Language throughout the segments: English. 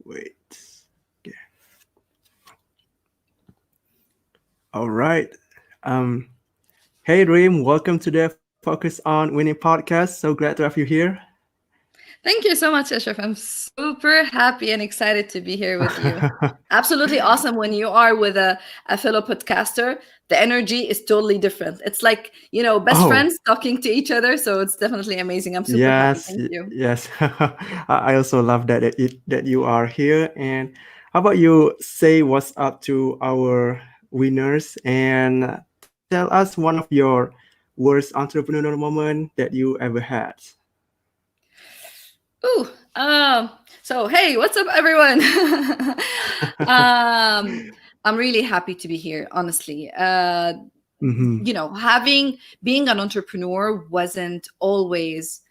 Wait. Okay. All right. Um, hey, Reem, welcome to the Focus on Winning podcast. So glad to have you here. Thank you so much, Ashraf. I'm super happy and excited to be here with you. Absolutely awesome when you are with a fellow podcaster. The energy is totally different. It's like, best Oh, friends talking to each other. So it's definitely amazing. I'm super happy. yes, Thank you. yes. I also love that you are here. And how about you say what's up to our winners and tell us one of your worst entrepreneurial moment that you ever had. Ooh, so hey, what's up, everyone? um, I'm really happy to be here, honestly. Mm-hmm. Having being an entrepreneur wasn't always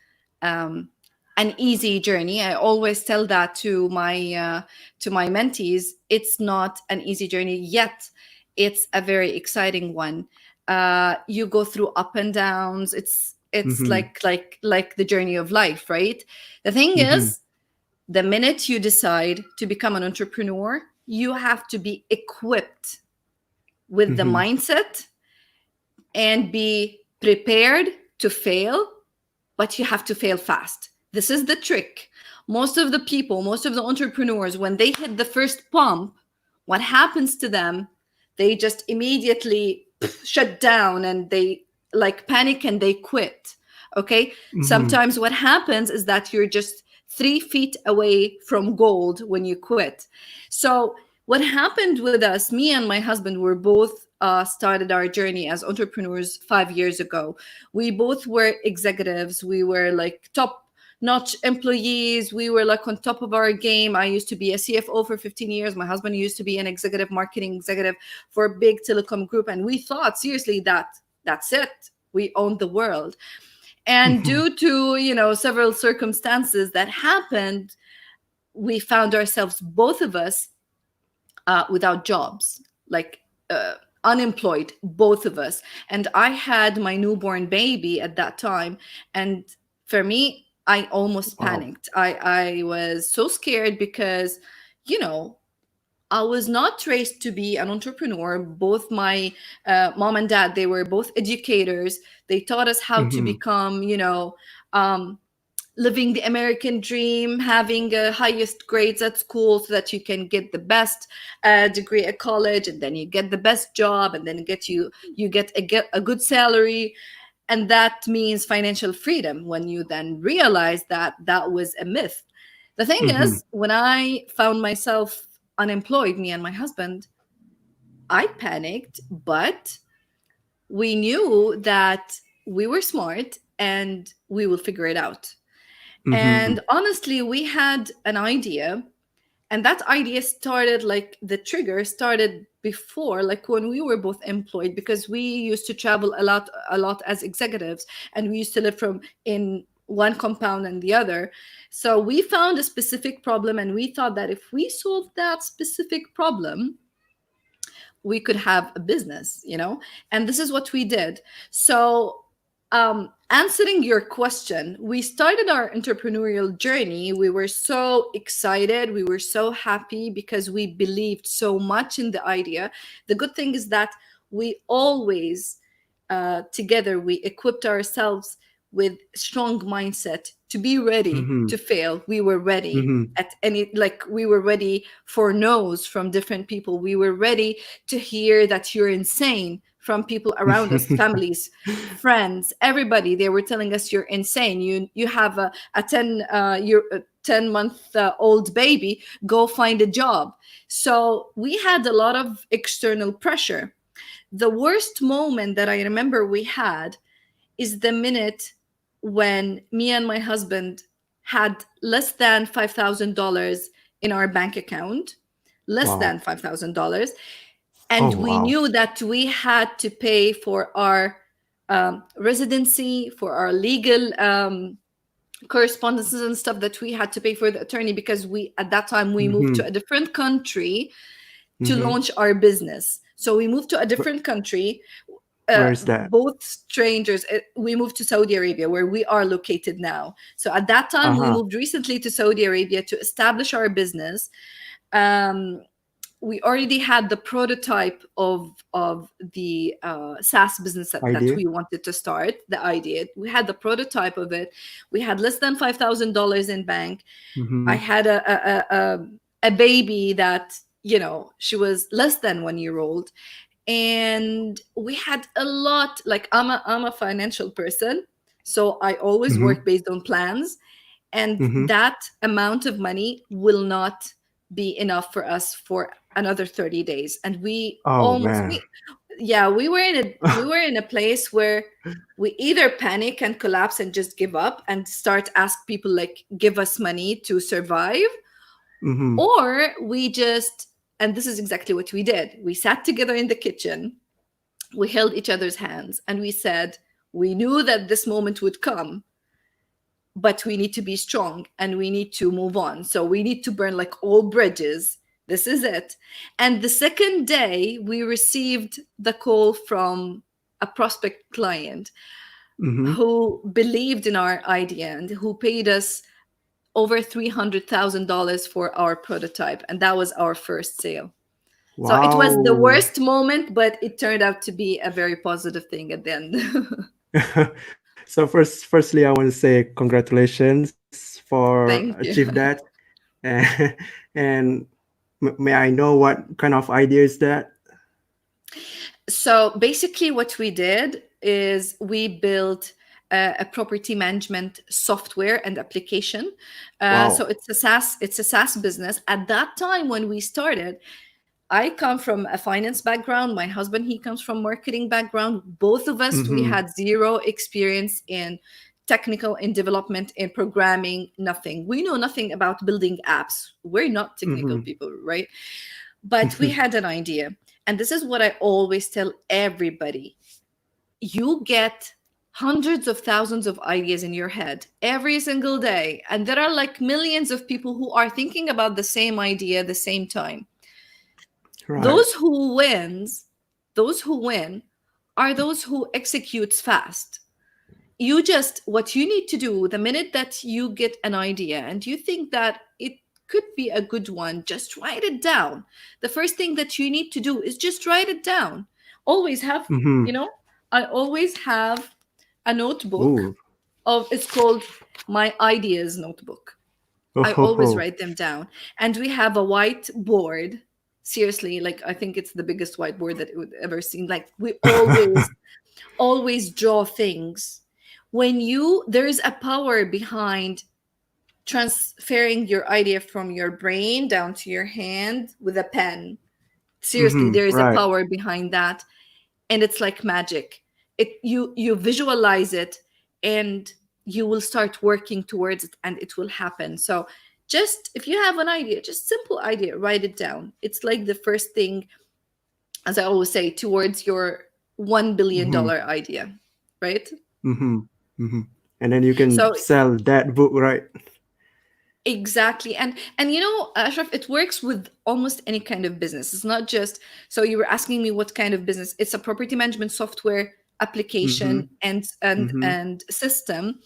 um, an easy journey. I always tell that to my mentees. It's not an easy journey yet. It's a very exciting one. You go through up and downs. It's Mm-hmm. like the journey of life, right? The thing Mm-hmm. is, the minute you decide to become an entrepreneur, you have to be equipped with the Mm-hmm. mindset and be prepared to fail, but you have to fail fast. This is the trick. Most of the people, most of the entrepreneurs, when they hit the first pump, what happens to them? They just immediately shut down and they like panic and they quit. Okay. Mm-hmm. Sometimes what happens is that you're just 3 feet away from gold when you quit. So, what happened with us, me and my husband were both started our journey as entrepreneurs 5 years ago. We both were executives. We were like top notch employees. We were like on top of our game. I used to be a CFO for 15 years. My husband used to be an executive marketing executive for a big telecom group. And we thought seriously that that's it. We owned the world. And Mm-hmm. due to, several circumstances that happened, we found ourselves, both of us, without jobs, like unemployed, both of us. And I had my newborn baby at that time. And for me, I almost Wow. panicked. I was so scared because, you know, I was not raised to be an entrepreneur. Both my mom and dad, they were both educators. They taught us how to Mm-hmm. become, um, living the American dream, having highest grades at school so that you can get the best degree at college, and then you get the best job, and then get a good salary, and that means financial freedom. When you then realize that that was a myth, the thing Mm-hmm. is, when I found myself unemployed, me and my husband, I panicked, but we knew that we were smart and we will figure it out. Mm-hmm. And honestly, we had an idea, and that idea started, like the trigger started before, like when we were both employed, because we used to travel a lot as executives, and we used to live from in one compound and the other. So we found a specific problem, and we thought that if we solved that specific problem, we could have a business. And this is what we did. So, answering your question, we started our entrepreneurial journey. We were so excited, we were so happy because we believed so much in the idea. The good thing is that we always, together, we equipped ourselves with strong mindset to be ready Mm-hmm. to fail. We were ready Mm-hmm. at any, like, we were ready for no's from different people. We were ready to hear that you're insane from people around us, families, friends, everybody. They were telling us you're insane. You have a 10 month old baby. Go find a job. So we had a lot of external pressure. The worst moment that I remember we had is the minute when me and my husband had less than $5,000 in our bank account, less Wow. than $5,000. Oh, And we wow. knew that we had to pay for our residency, for our legal correspondences and stuff that we had to pay for the attorney, because at that time we moved Mm-hmm. to a different country to Mm-hmm. launch our business. So we moved to a different country. Where is that? both strangers. We moved to Saudi Arabia, where we are located now. So at that time, we Uh-huh. moved recently to Saudi Arabia to establish our business. Um, we already had the prototype of the SaaS business that Idea? we wanted to start. The idea, we had the prototype of it. We had less than $5,000 in bank. I Mm-hmm. had a baby that, she was less than 1 year old, and we had a lot. Like, I'm a financial person, so I always Mm-hmm. work based on plans, and Mm-hmm. that amount of money will not be enough for us for another 30 days. And we Oh almost man. we yeah, we were in a place where we either panic and collapse and just give up and start ask people, like, give us money to survive, Mm-hmm. or we just, and this is exactly what we did. We sat together in the kitchen, we held each other's hands, and we said, we knew that this moment would come, but we need to be strong and we need to move on. So we need to burn like all bridges. This is it. And the second day, we received the call from a prospect client Mm-hmm. who believed in our idea and who paid us over $300,000 for our prototype. And that was our first sale. So it was the Wow. worst moment, but it turned out to be a very positive thing at the end. So firstly, I want to say congratulations for Thank achieve you. that. And, and may I know what kind of idea is that? So basically, what we did is we built a property management software and application. So Wow. it's a SaaS business. At that time when we started, I come from a finance background. My husband, he comes from marketing background. Both of us, we Mm-hmm. had zero experience in technical, in development, in programming, nothing. We know nothing about building apps. We're not technical Mm-hmm. people, right? But we had an idea. And this is what I always tell everybody. You get hundreds of thousands of ideas in your head every single day. And there are like millions of people who are thinking about the same idea at the same time. Right. Those who wins, those who win are those who executes fast. You just, what you need to do the minute that you get an idea and you think that it could be a good one, just write it down. The first thing that you need to do is just write it down. Always have, Mm-hmm. you know I always have a notebook. Ooh. It's called my ideas notebook. Oh, I ho, always ho. write them down. And we have a whiteboard. Seriously, like, I think it's the biggest whiteboard that it would ever seen. Like, we always draw things. When you There is a power behind transferring your idea from your brain down to your hand with a pen. Seriously, Mm-hmm. there is a Right. power behind that, and it's like magic. You visualize it, and you will start working towards it, and it will happen. So just, if you have an idea, just simple idea, write it down. It's like the first thing, as I always say, towards your $1 billion Mm-hmm. idea, right? Mm-hmm. Mm-hmm. And then you can So sell that book, right? exactly. And Ashraf, it works with almost any kind of business. It's not just, so you were asking me what kind of business. It's a property management software Mm-hmm. application and Mm-hmm. and system,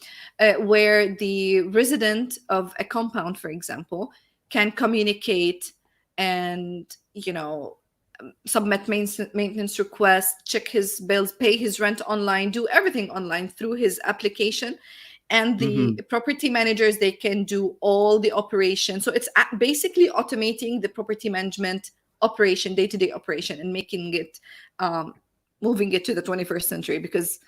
where the resident of a compound, for example, can communicate and, submit maintenance requests, check his bills, pay his rent online, do everything online through his application. And the Mm-hmm. property managers, they can do all the operation. So it's basically automating the property management operation, day-to-day operation, and making it, um, moving it to the 21st century, because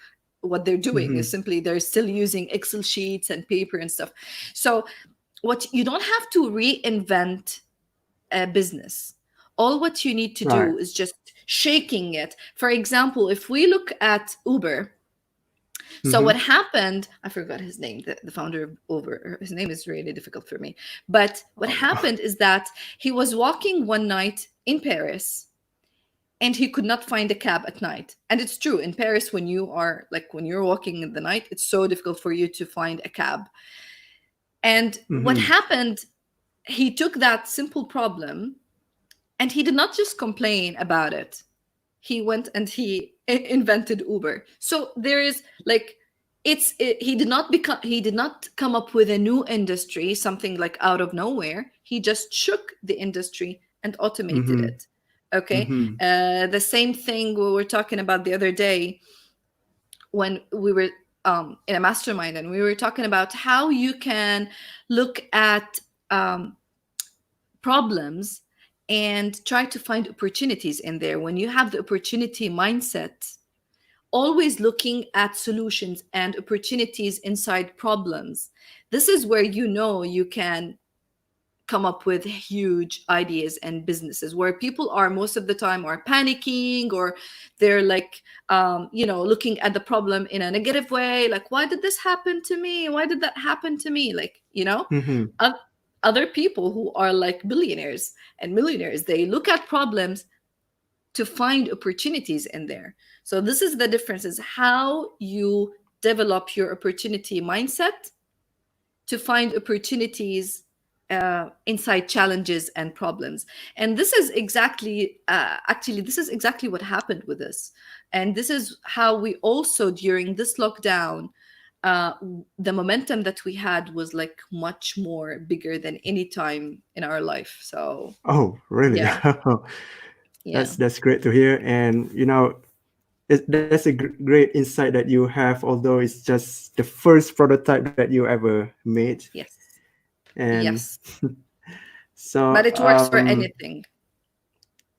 what they're doing Mm-hmm. is simply they're still using Excel sheets and paper and stuff. So what you don't have to reinvent a business. All what you need to Right. do is just shaking it. For example, if we look at Uber, so Mm-hmm. what happened, I forgot his name, the founder of Uber. His name is really difficult for me. But what Oh. happened is that he was walking one night in Paris, and he could not find a cab at night. And it's true, in Paris, when you're walking in the night, it's so difficult for you to find a cab. And what Mm-hmm. happened, he took that simple problem, and he did not just complain about it. he went and he invented Uber. So there is like, he did not come up with a new industry, something like out of nowhere. He just shook the industry and automated Mm-hmm. it. Okay. Mm-hmm. The same thing we were talking about the other day when we were in a mastermind, and we were talking about how you can look at um, problems and try to find opportunities in there. When you have the opportunity mindset, always looking at solutions and opportunities inside problems, this is where you know you can come up with huge ideas and businesses. Where people are most of the time are panicking, or they're like looking at the problem in a negative way, like, why did this happen to me, why did that happen to me, like, Mm-hmm. oth- other people who are like billionaires and millionaires, they look at problems to find opportunities in there. So this is the difference, is how you develop your opportunity mindset to find opportunities inside challenges and problems. And this is exactly actually this is exactly what happened with us. And this is how we also, during this lockdown, uh, the momentum that we had was like much more bigger than any time in our life. So Oh, really? yeah. Yeah. That's great to hear. And that's a great insight that you have, although it's just the first prototype that you ever made. Yes. And Yes. so, But it works for anything.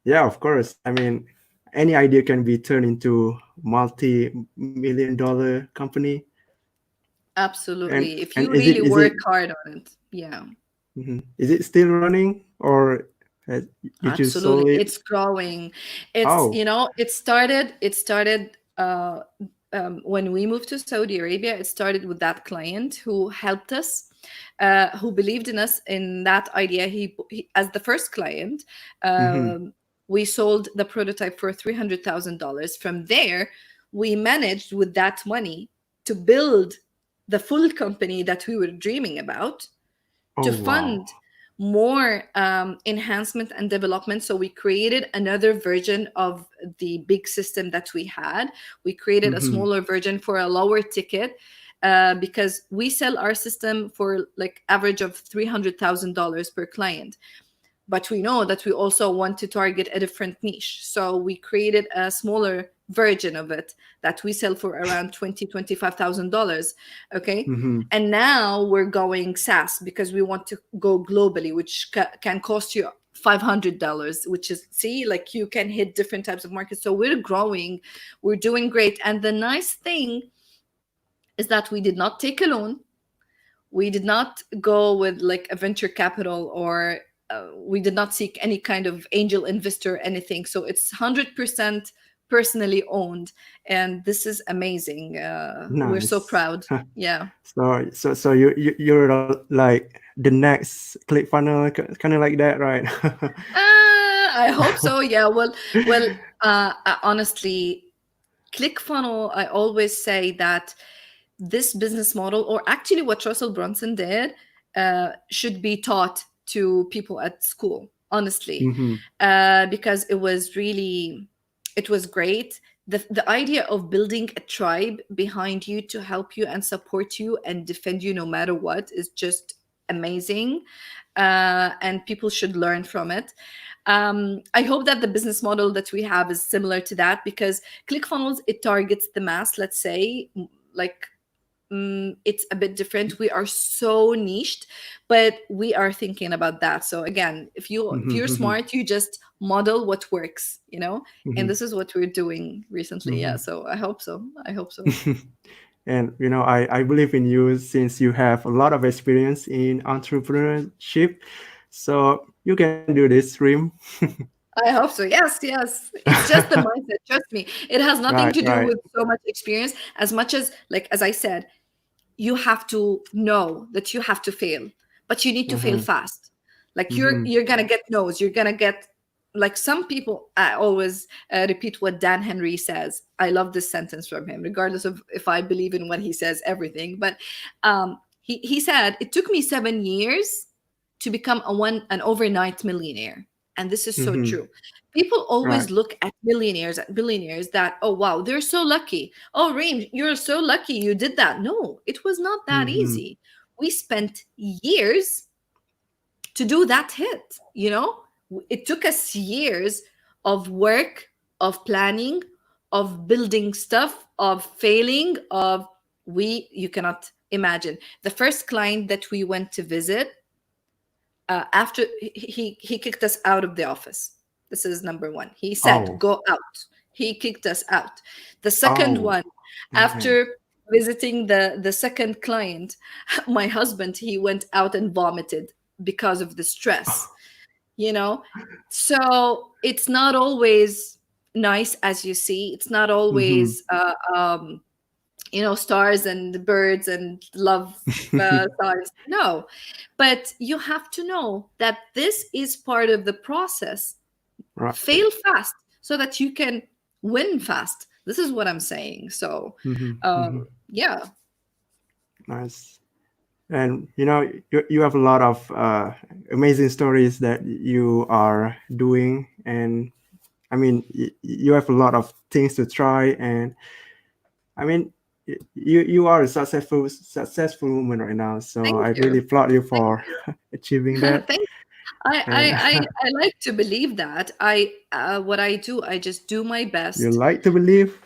yeah, of course. I mean, any idea can be turned into multi-million dollar company. Absolutely. If And you is it really is it work hard on it. Yeah. is it still running, or you just sold Absolutely. it? It's growing. It's, Oh. when we moved to Saudi Arabia, it started with that client who helped us, who believed in us, in that idea. He as the first client, Mm-hmm. we sold the prototype for $300,000. From there, we managed with that money to build the full company that we were dreaming about, Oh, to wow. fund more enhancement and development. So we created another version of the big system that we had. We created a Mm-hmm. smaller version for a lower ticket, because we sell our system for like average of $300,000 per client. But we know that we also want to target a different niche, so we created a smaller version of it that we sell for around $25,000. Okay. Mm-hmm. And now we're going SaaS because we want to go globally, which can cost you $500, which is, see, like, you can hit different types of markets. So we're growing, we're doing great. And the nice thing is that we did not take a loan, we did not go with like a venture capital, or we did not seek any kind of angel investor or anything. So it's 100% personally owned, and this is amazing. We're so Nice. proud. Yeah. So you're like the next ClickFunnel, kind of like that, right? I hope so. Yeah. Well, honestly, ClickFunnel, I always say that this business model, or actually what Russell Brunson did, should be taught to people at school, honestly, Mm-hmm. because it was great. The idea of building a tribe behind you to help you and support you and defend you no matter what is just amazing. And people should learn from it. I hope that the business model that we have is similar to that, because ClickFunnels, it targets the mass, let's say, like, it's a bit different. We are so niched, but we are thinking about that. So again, if you're Mm-hmm. smart, you just model what works, and Mm-hmm. this is what we're doing recently. Yeah. Mm-hmm. So I hope so. I hope so. And I believe in you since you have a lot of experience in entrepreneurship. So you can do this, Rim. I hope so. Yes, yes. It's just the mindset. Trust me. It has nothing Right, to do right. with so much experience, as much as, like, as I said, you have to know that you have to fail, but you need to fail Uh-huh. fast. Like, Mm-hmm. you're gonna get no's, you're gonna get, like, some people. I always repeat what Dan Henry says. I love this sentence from him, regardless of if I believe in what he says, everything. But he said, it took me 7 years to become an overnight millionaire. And this is so Mm-hmm. true. People always Right. look at billionaires that, oh wow, they're so lucky. Oh, Reem, you're so lucky you did that. No, it was not that Mm-hmm. easy. We spent years to do that hit, you know? It took us years of work, of planning, of building stuff, of failing, of you cannot imagine. The first client that we went to visit, after he kicked us out of the office. This is number one. He said, Oh. "Go out." He kicked us out. The second Oh. one, Man. after visiting the second client, my husband, he went out and vomited because of the stress. You know, so it's not always nice as you see. It's not Mm-hmm. always stars and birds and love signs. No, but you have to know that this is part of the process. Right. Fail fast so that you can win fast. This is what I'm saying. So Mm-hmm. Mm-hmm. yeah. Nice. And you have a lot of amazing stories that you are doing, and I mean, you have a lot of things to try, and I mean, you are a successful woman right now. So Thank I you. really applaud you Thank for achieving you. that. Thank I, I And I I like to believe that. What I do, I just do my you best. like to believe,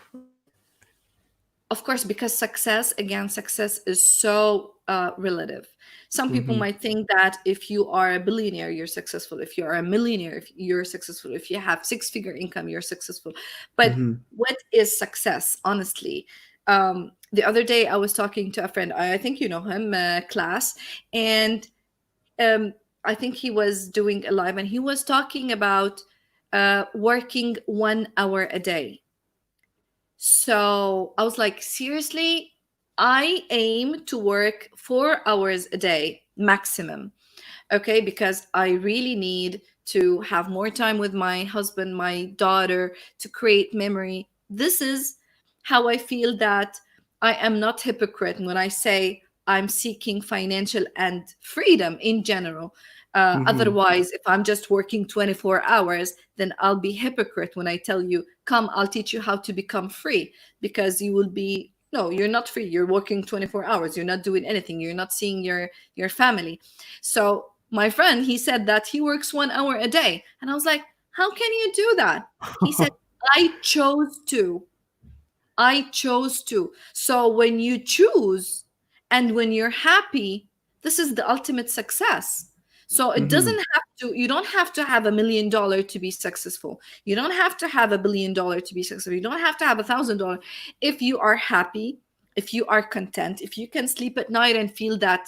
Of course, because success, again, success is so relative. Some people mm-hmm, might think that if you are a billionaire, you're successful. If you're a millionaire, if you're successful. If you have six-figure income, you're successful. But mm-hmm, what is success, honestly? The other day, I was talking to a friend. I think you know him, Class, and um, I think he was doing a live, and he was talking about working 1 hour a day. So I was like, seriously, I aim to work 4 hours a day maximum. Okay, because I really need to have more time with my husband, my daughter, to create memory. This is how I feel that I am not hypocrite when I say I'm seeking financial and freedom in general. mm-hmm. Otherwise, if I'm just working 24 hours, then I'll be hypocrite when I tell you, come, I'll teach you how to become free, because you will be, no, you're not free. You're working 24 hours. You're not doing anything. You're not seeing your family. So my friend, he said that he works 1 hour a day. And I was like, how can you do that? He said, I chose to. I chose to. So when you choose and when you're happy, this is the ultimate success. So it Mm-hmm. doesn't have to, you don't have to have $1 million to be successful. You don't have to have $1 billion to be successful. You don't have to have $1,000. If you are happy, if you are content, if you can sleep at night and feel that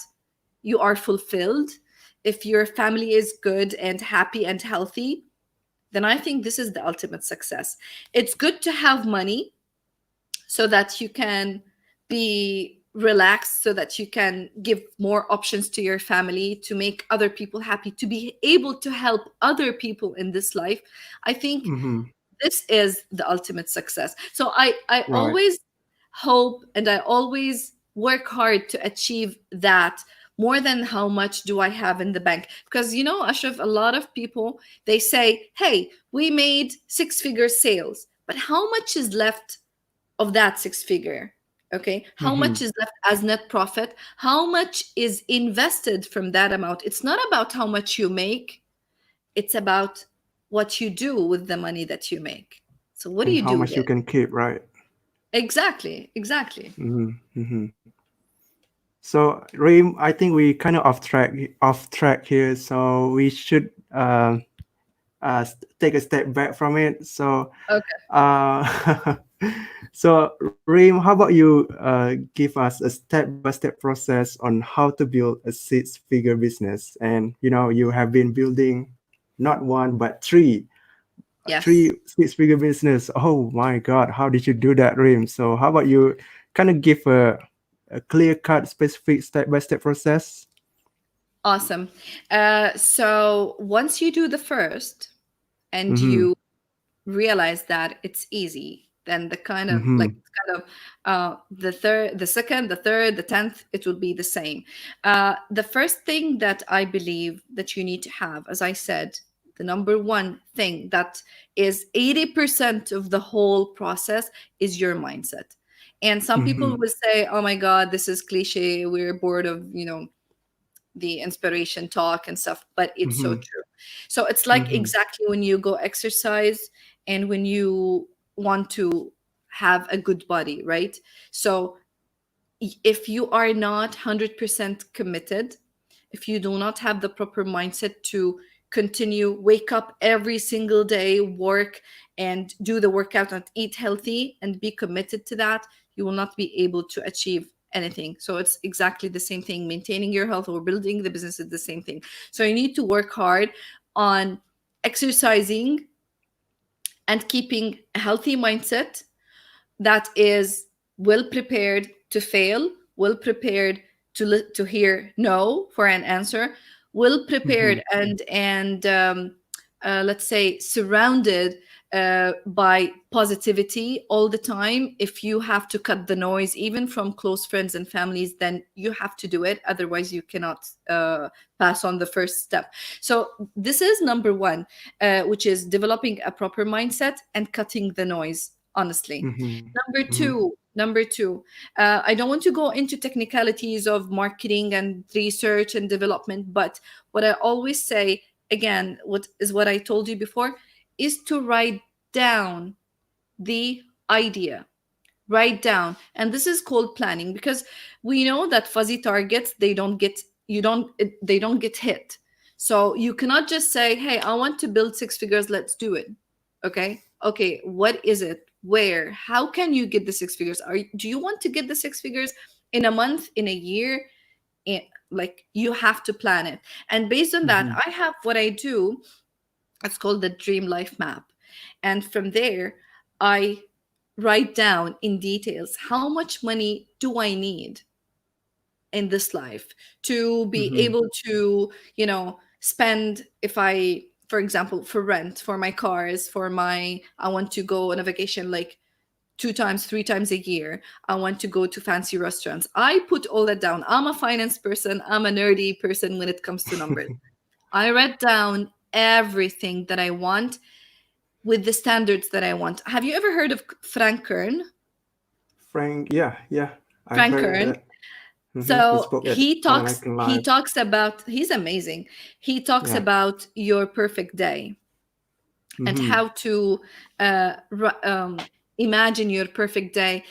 you are fulfilled, if your family is good and happy and healthy, then I think this is the ultimate success. It's good to have money so that you can be relaxed, so that you can give more options to your family, to make other people happy, to be able to help other people in this life. I think Mm-hmm. this is the ultimate success. So I Right. always hope and I always work hard to achieve that, more than how much do I have in the bank. Because Ashraf, a lot of people, they say, hey, we made six-figure sales, but how much is left of that six figure? Okay, how Mm-hmm. much is left as net profit? How much is invested from that amount? It's not about how much you make, it's about what you do with the money that you make. So what do And you how do with much you it? can keep, right? Exactly, exactly. Mm-hmm. Mm-hmm. So, Reem, I think we kind of off track here. So we should take a step back from it. So, Okay. so Reem, how about you give us a step-by-step process on how to build a six-figure business? And you have been building not one but three Yes. six-figure business. Oh my God, how did you do that, Reem? So how about you kind of give a clear-cut, specific step-by-step process? Awesome. So once you do the first and Mm-hmm. you realize that it's easy, then the kind of Mm-hmm. like kind of the third, the second, the third, the 10th, it will be the same. The first thing that I believe that you need to have, as I said, the number one thing that is 80% of the whole process is your mindset. And some people Mhm. will say, oh my God, this is cliche. We're bored of, the inspiration talk and stuff, but it's so Mhm. true. So it's like Mhm. exactly when you go exercise and when you want to have a good body, right? So if you are not 100% committed, if you do not have the proper mindset to continue, wake up every single day, work and do the workout and eat healthy and be committed to that, you will not be able to achieve anything. So it's exactly the same thing. Maintaining your health or building the business is the same thing. So you need to work hard on exercising and keeping a healthy mindset that is well prepared to fail, well prepared to hear no for an answer, well prepared Mhm. and let's say surrounded by positivity all the time. If you have to cut the noise, even from close friends and families, then you have to do it. Otherwise, you cannot pass on the first step. So this is number one, which is developing a proper mindset and cutting the noise. Honestly, Mhm. Mhm. number two, I don't want to go into technicalities of marketing and research and development, but what I always say, again, what I told you before, is to write down the idea. Write down. And this is called planning, because we know that fuzzy targets, they don't get hit. So you cannot just say, hey, I want to build six figures, let's do it. Okay, what is it, where, how can you get the six figures? Do you want to get the six figures in a month, in a year? in, like, you have to plan it. And based on that, Mhm. I have what I do. It's called the dream life map. And from there, I write down in details, how much money do I need in this life to be Mhm. able to, spend, if I, for example, for rent, for my cars, for my, I want to go on a vacation like two times, three times a year. I want to go to fancy restaurants. I put all that down. I'm a finance person. I'm a nerdy person when it comes to numbers. I write down everything that I want with the standards that I want. Have you ever heard of Frank Kern? Frank, yeah, yeah, I Frank heard Kern. that. Mhm. He So spoke at American he Live. talks about, he's amazing. He talks Yeah. about your perfect day and Mhm. how to uh, ru- um, imagine your perfect day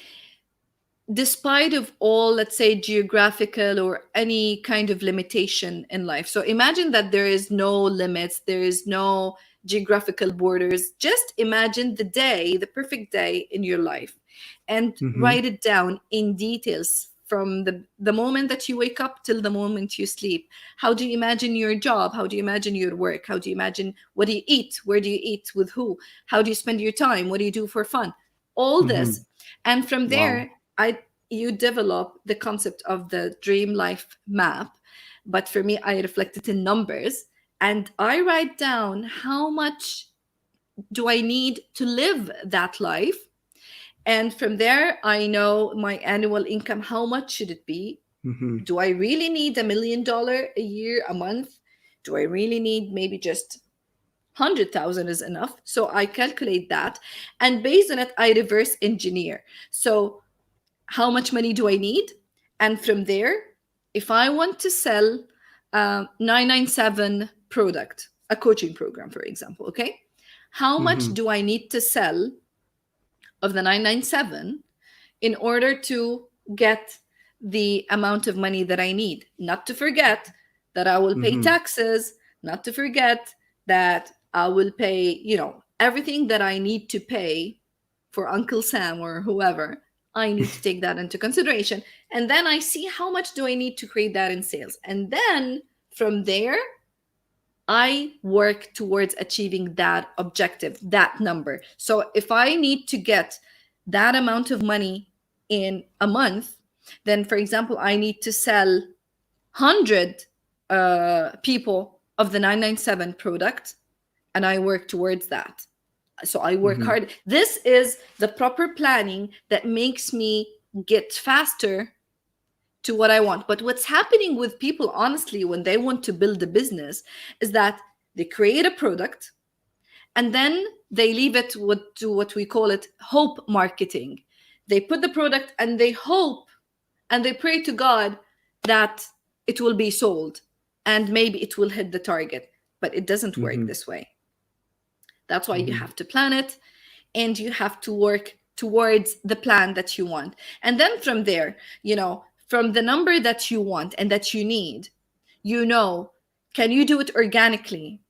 despite of all, let's say, geographical or any kind of limitation in life. So imagine that there is no limits, there is no geographical borders. Just imagine the day, the perfect day in your life, and Mhm. write it down in details from the moment that you wake up till the moment you sleep. How do you imagine your job? How do you imagine your work? How do you imagine, what do you eat? Where do you eat? With who? How do you spend your time? What do you do for fun? All this. Mhm. And from Wow. there, I you develop the concept of the dream life map. But for me, I reflect it in numbers, and I write down how much do I need to live that life. And from there, I know my annual income, how much should it be? Mhm. Do I really need $1 million a year, a month? Do I really need maybe just 100,000 is enough? So I calculate that, and based on it, I reverse engineer. So how much money do I need? And from there, if I want to sell 997 product, a coaching program, for example, okay? How much Mhm. do I need to sell of the 997 in order to get the amount of money that I need? Not to forget that I will pay Mhm. taxes, not to forget that I will pay, everything that I need to pay for Uncle Sam or whoever. I need to take that into consideration. And then I see how much do I need to create that in sales. And then from there, I work towards achieving that objective, that number. So if I need to get that amount of money in a month, then for example, I need to sell 100 people of the 997 product, and I work towards that. So I work Mhm. hard. This is the proper planning that makes me get faster to what I want. But what's happening with people, honestly, when they want to build a business, is that They create a product, and then they leave it to what we call it hope marketing. They put the product and they hope and they pray to God that it will be sold and maybe it will hit the target. But it doesn't work Mm-hmm. this way. That's why you Mm-hmm. have to plan it, and you have to work towards the plan that you want. And then from there, from the number that you want and that you need, you know, can you do it organically,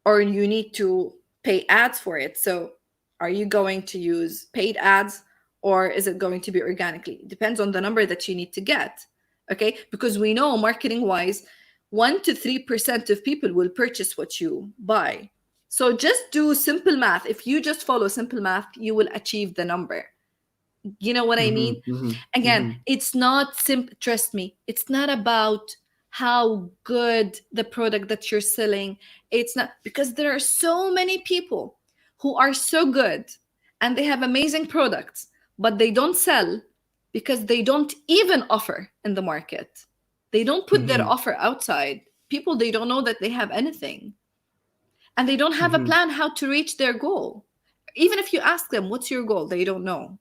or you need to pay ads for it? So are you going to use paid ads, or is it going to be organically? It depends on the number that you need to get. Okay, because we know marketing wise, 1 to 3% of people will purchase what you buy. So just do simple math. If you just follow simple math, you will achieve the number. You know what I Mm-hmm. mean? Mm-hmm. Again, Mm-hmm. it's not simple. Trust me, it's not about how good the product that you're selling. It's not, because there are so many people who are so good and they have amazing products, but they don't sell because they don't even offer in the market. They don't put their Mm-hmm. offer outside. People, they don't know that they have anything, and they don't have a Mm-hmm. plan how to reach their goal. Even if you ask them, what's your goal? They don't know.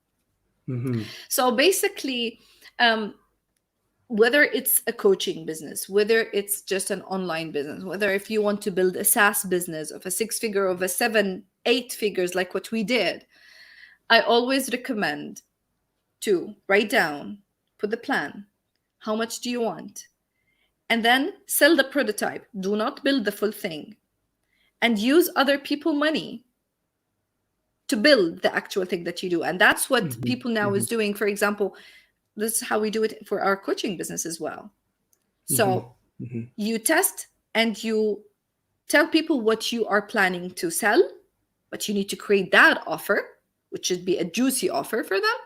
Mm-hmm. So basically, um, whether it's a coaching business, whether it's just an online business, whether if you want to build a SaaS business of a 6 figure, of a 7, 8 figures, like what we did, I always recommend to write down, put the plan. How much do you want? And then sell the prototype. Do not build the full thing. And use other people money to build the actual thing that you do. And that's what Mm-hmm. people now Mm-hmm. is doing. For example, this is how we do it for our coaching business as well. Mm-hmm. So you test and you tell people what you are planning to sell, but you need to create that offer, which should be a juicy offer for them.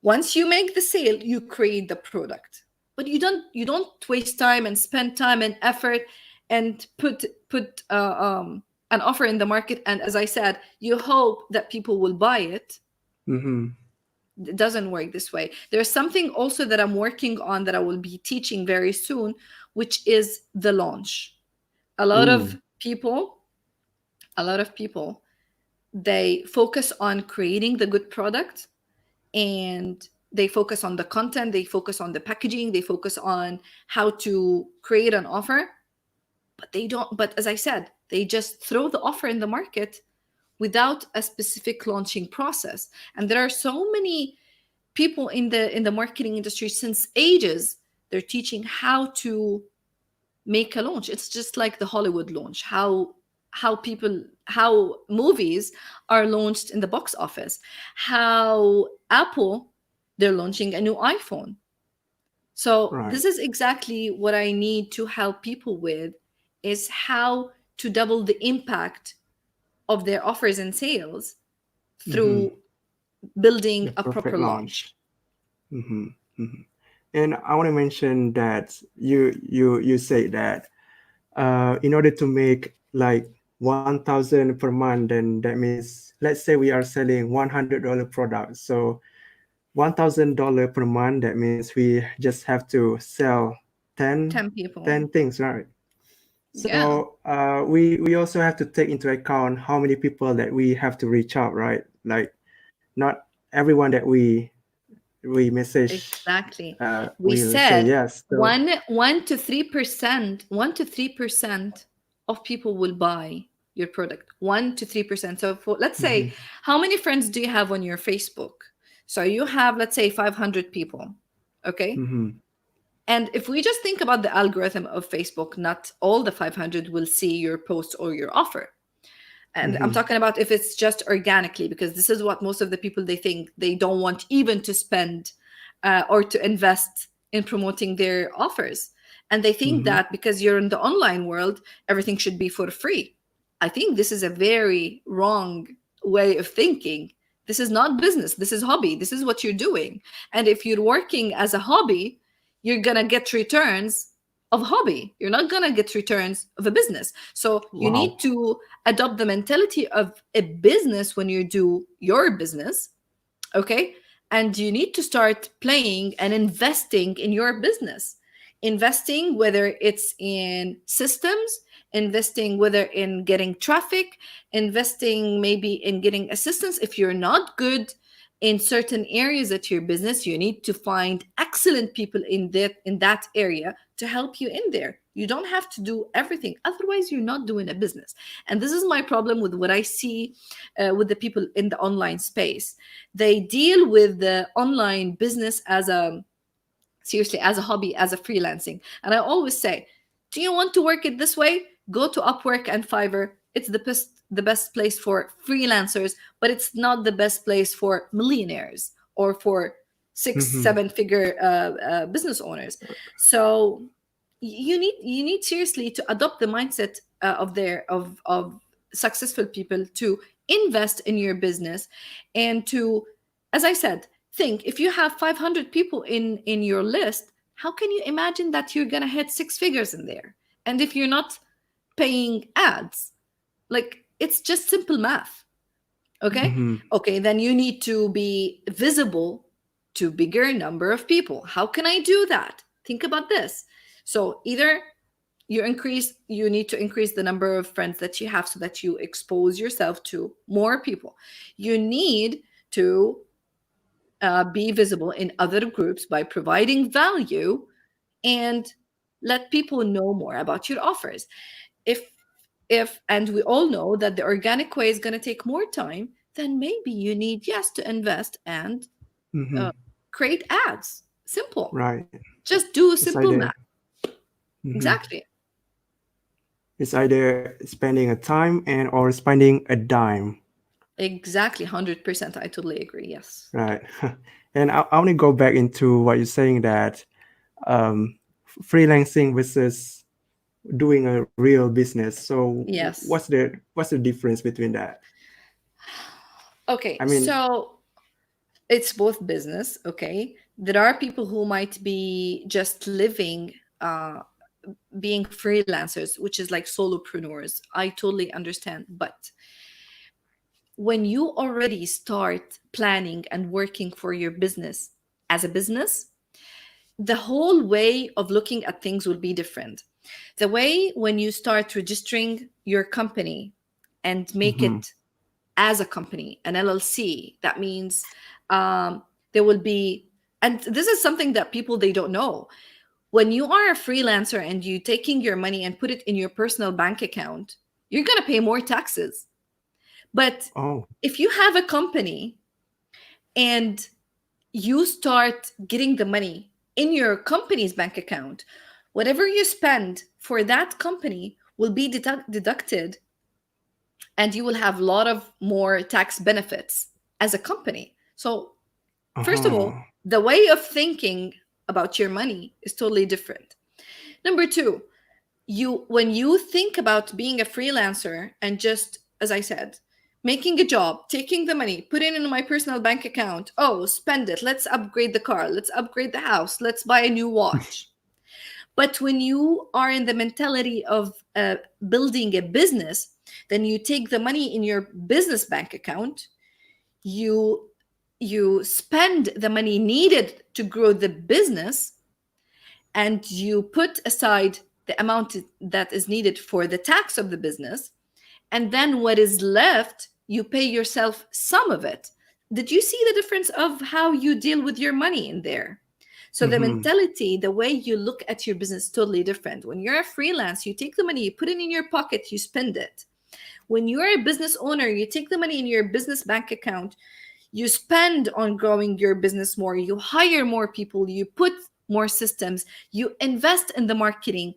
Once you make the sale, you create the product. But you don't waste time and spend time and effort and put an offer in the market, and as I said, you hope that people will buy it. Mm-hmm. It doesn't work this way. There's something also that I'm working on that I will be teaching very soon, which is the launch. A lot Ooh. of people, a lot of people, they focus on creating the good product, and they focus on the content, they focus on the packaging, they focus on how to create an offer, but they don't, but as I said, they just throw the offer in the market without a specific launching process. And there are so many people in the marketing industry since ages, they're teaching how to make a launch. It's just like the Hollywood launch, how movies are launched in the box office, how Apple, they're launching a new iPhone. So Right. this is exactly what I need to help people with, is how to double the impact of their offers and sales Mm-hmm. through building The a perfect proper launch. launch. Mm-hmm. Mm-hmm. And I want to mention that you say that in order to make like 1,000 per month, then that means let's say we are selling $100 product. So $1,000 per month, that means we just have to sell 10 10 people. 10 things, right? Yeah, So we also have to take into account how many people that we have to reach out, right? Like not everyone that we message exactly. We will say said yes. So 1 to 3%, 1 to 3% of people will buy your product. 1 to 3%. So for, let's say, mhm, how many friends do you have on your Facebook? So you have, let's say, 500 people. Okay. mhm, And if we just think about the algorithm of Facebook, not all the 500 will see your post or your offer. And I'm mhm, talking about if it's just organically, because this is what most of the people, they think they don't want even to spend or to invest in promoting their offers. And they think mhm. that because you're in the online world, everything should be for free. I think this is a very wrong way of thinking. This is not business, this is hobby, this is what you're doing. And if you're working as a hobby, you're gonna get returns of hobby, you're not gonna get returns of a business. So you need Wow. to adopt the mentality of a business when you do your business. Okay. And you need to start playing and investing in your business, investing whether it's in systems, investing whether in getting traffic, investing maybe in getting assistance. If you're not good in certain areas at your business, you need to find excellent people in that area to help you in there. You don't have to do everything, otherwise you're not doing a business. And this is my problem with what I see with the people in the online space. They deal with the online business as a, seriously, as a hobby, as a freelancing. And I always say, do you want to work it this way? Go to Upwork and Fiverr. It's the best place for freelancers, but it's not the best place for millionaires or for six, Mm-hmm. 7 figure business owners. So you need seriously to adopt the mindset of successful people to invest in your business, and to, as I said, think, if you have 500 people in your list, how can you imagine that you're gonna hit 6 figures in there? And if you're not paying ads, like, it's just simple math. Okay, Mm-hmm. okay, then you need to be visible to bigger number of people. How can I do that? Think about this. So either you need to increase the number of friends that you have so that you expose yourself to more people. You need to be visible in other groups by providing value, and let people know more about your offers. If if and we all know that the organic way is going to take more time, then maybe you need, yes, to invest and Mm-hmm. uh, create ads. Simple. Right. Just do It's simple either math. mm-hmm. Exactly. It's either spending a time and or spending a dime. Exactly. 100%. I totally agree. Yes. Right. And I want to go back into what you're saying that um, freelancing versus doing a real business. So Yes. what's the difference between that? Okay. I mean, So it's both business. Okay. There are people who might be just living, being freelancers, which is like solopreneurs. I totally understand. But when you already start planning and working for your business as a business, the whole way of looking at things will be different. The way when you start registering your company and make mm-hmm. it as a company, an LLC, that means there will be, and this is something that people they don't know. When you are a freelancer and you taking your money and put it in your personal bank account, you're going to pay more taxes. But Oh, if you have a company and you start getting the money in your company's bank account, whatever you spend for that company will be deducted, and you will have a lot of more tax benefits as a company. So, first of all, uh-huh. the way of thinking about your money is totally different. Number two, you when you think about being a freelancer and just, as I said, making a job, taking the money, put it in my personal bank account, oh, spend it, let's upgrade the car, let's upgrade the house, let's buy a new watch. But when you are in the mentality of building a business, then you take the money in your business bank account, you you spend the money needed to grow the business, and you put aside the amount that is needed for the tax of the business, and then what is left, you pay yourself some of it. Did you see the difference of how you deal with your money in there? So the Mm-hmm. mentality, the way you look at your business is totally different. When you're a freelance, you take the money, you put it in your pocket, you spend it. When you're a business owner, you take the money in your business bank account, you spend on growing your business more, you hire more people, you put more systems, you invest in the marketing,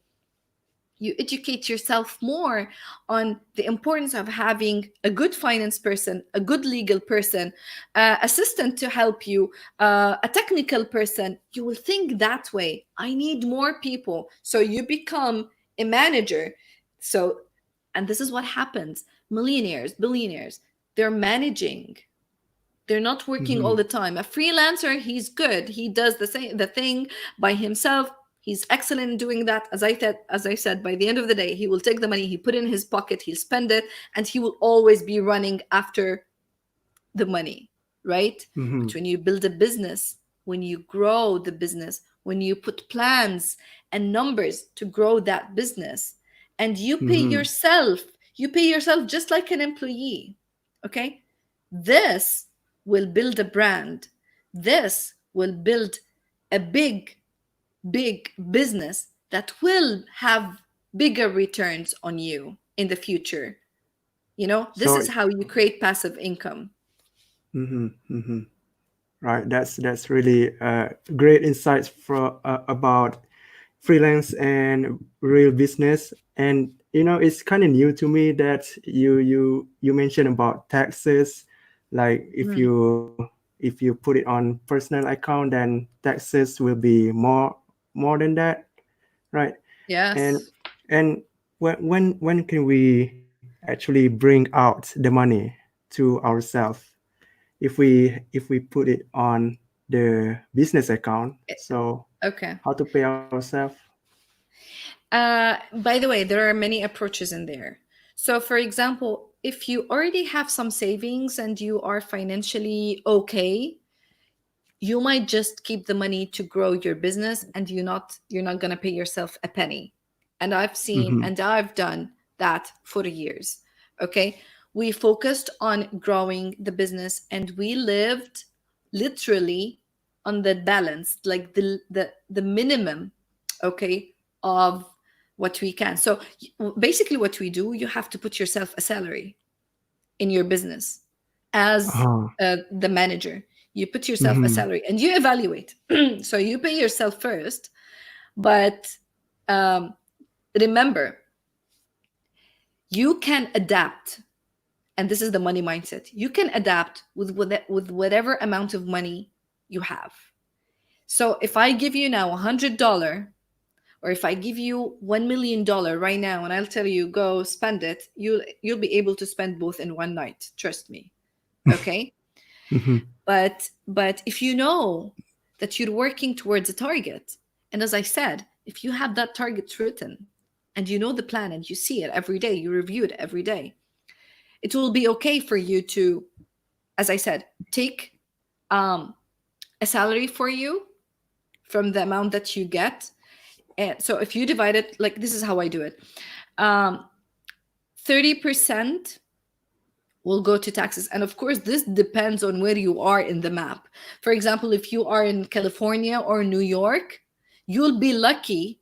you educate yourself more on the importance of having a good finance person, a good legal person, assistant to help you, a technical person. You will think that way. I need more people. So you become a manager. So, and this is what happens. Millionaires, billionaires, they're managing. They're not working Mm-hmm. all the time. A freelancer, he's good. He does the thing by himself. He's excellent in doing that. As I said, by the end of the day, he will take the money, he put it in his pocket, he'll spend it, and he will always be running after the money, right? Mm-hmm. But when you build a business, when you grow the business, when you put plans and numbers to grow that business, and Mm-hmm. you pay yourself just like an employee. Okay, this will build a brand, this will build a big business that will have bigger returns on you in the future. This So, is how you create passive income. mm-hmm, mm-hmm. Right. That's really great insights about freelance and real business. And it's kind of new to me that you mentioned about taxes. Like Mm. if you put it on personal account, then taxes will be more than that, right? And Yes. and when can we actually bring out the money to ourselves if we put it on the business account? So Okay. how to pay ourselves? By the way, there are many approaches in there. So, for example, if you already have some savings and you are financially okay, you might just keep the money to grow your business, and you're not going to pay yourself a penny. And I've seen Mm-hmm. and I've done that for years. Okay, we focused on growing the business, and we lived literally on the balance, like the minimum, okay, of what we can. So basically what we do, you have to put yourself a salary in your business as Uh-huh. the manager. You put yourself a Mm-hmm. salary and you evaluate. So you pay yourself first, but um, remember, you can adapt. And this is the money mindset. You can adapt with whatever amount of money you have. So if I give you now $100, or if I give you $1 million right now and I'll tell you go spend it, you'll be able to spend both in one night. Trust me. Okay. Mm-hmm. But if you know that you're working towards a target, and as I said, if you have that target written and you know the plan and you see it every day, you review it every day, it will be okay for you to, as I said, take um, a salary for you from the amount that you get. And so if you divide it, like this is how I do it. Um, 30% will go to taxes. And of course, this depends on where you are in the map. For example, if you are in California or New York, you'll be lucky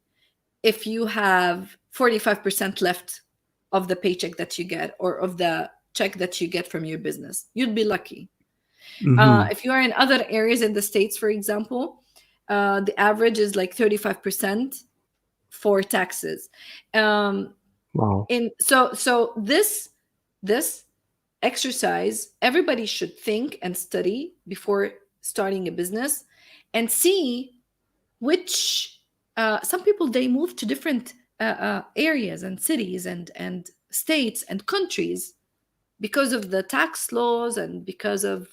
if you have 45% left of the paycheck that you get, or of the check that you get from your business. You'd be lucky. Mm-hmm. If you are in other areas in the States, for example, the average is like 35% for taxes. Um, Wow. so this exercise, everybody should think and study before starting a business, and see which some people, they move to different areas and cities and states and countries because of the tax laws, and because of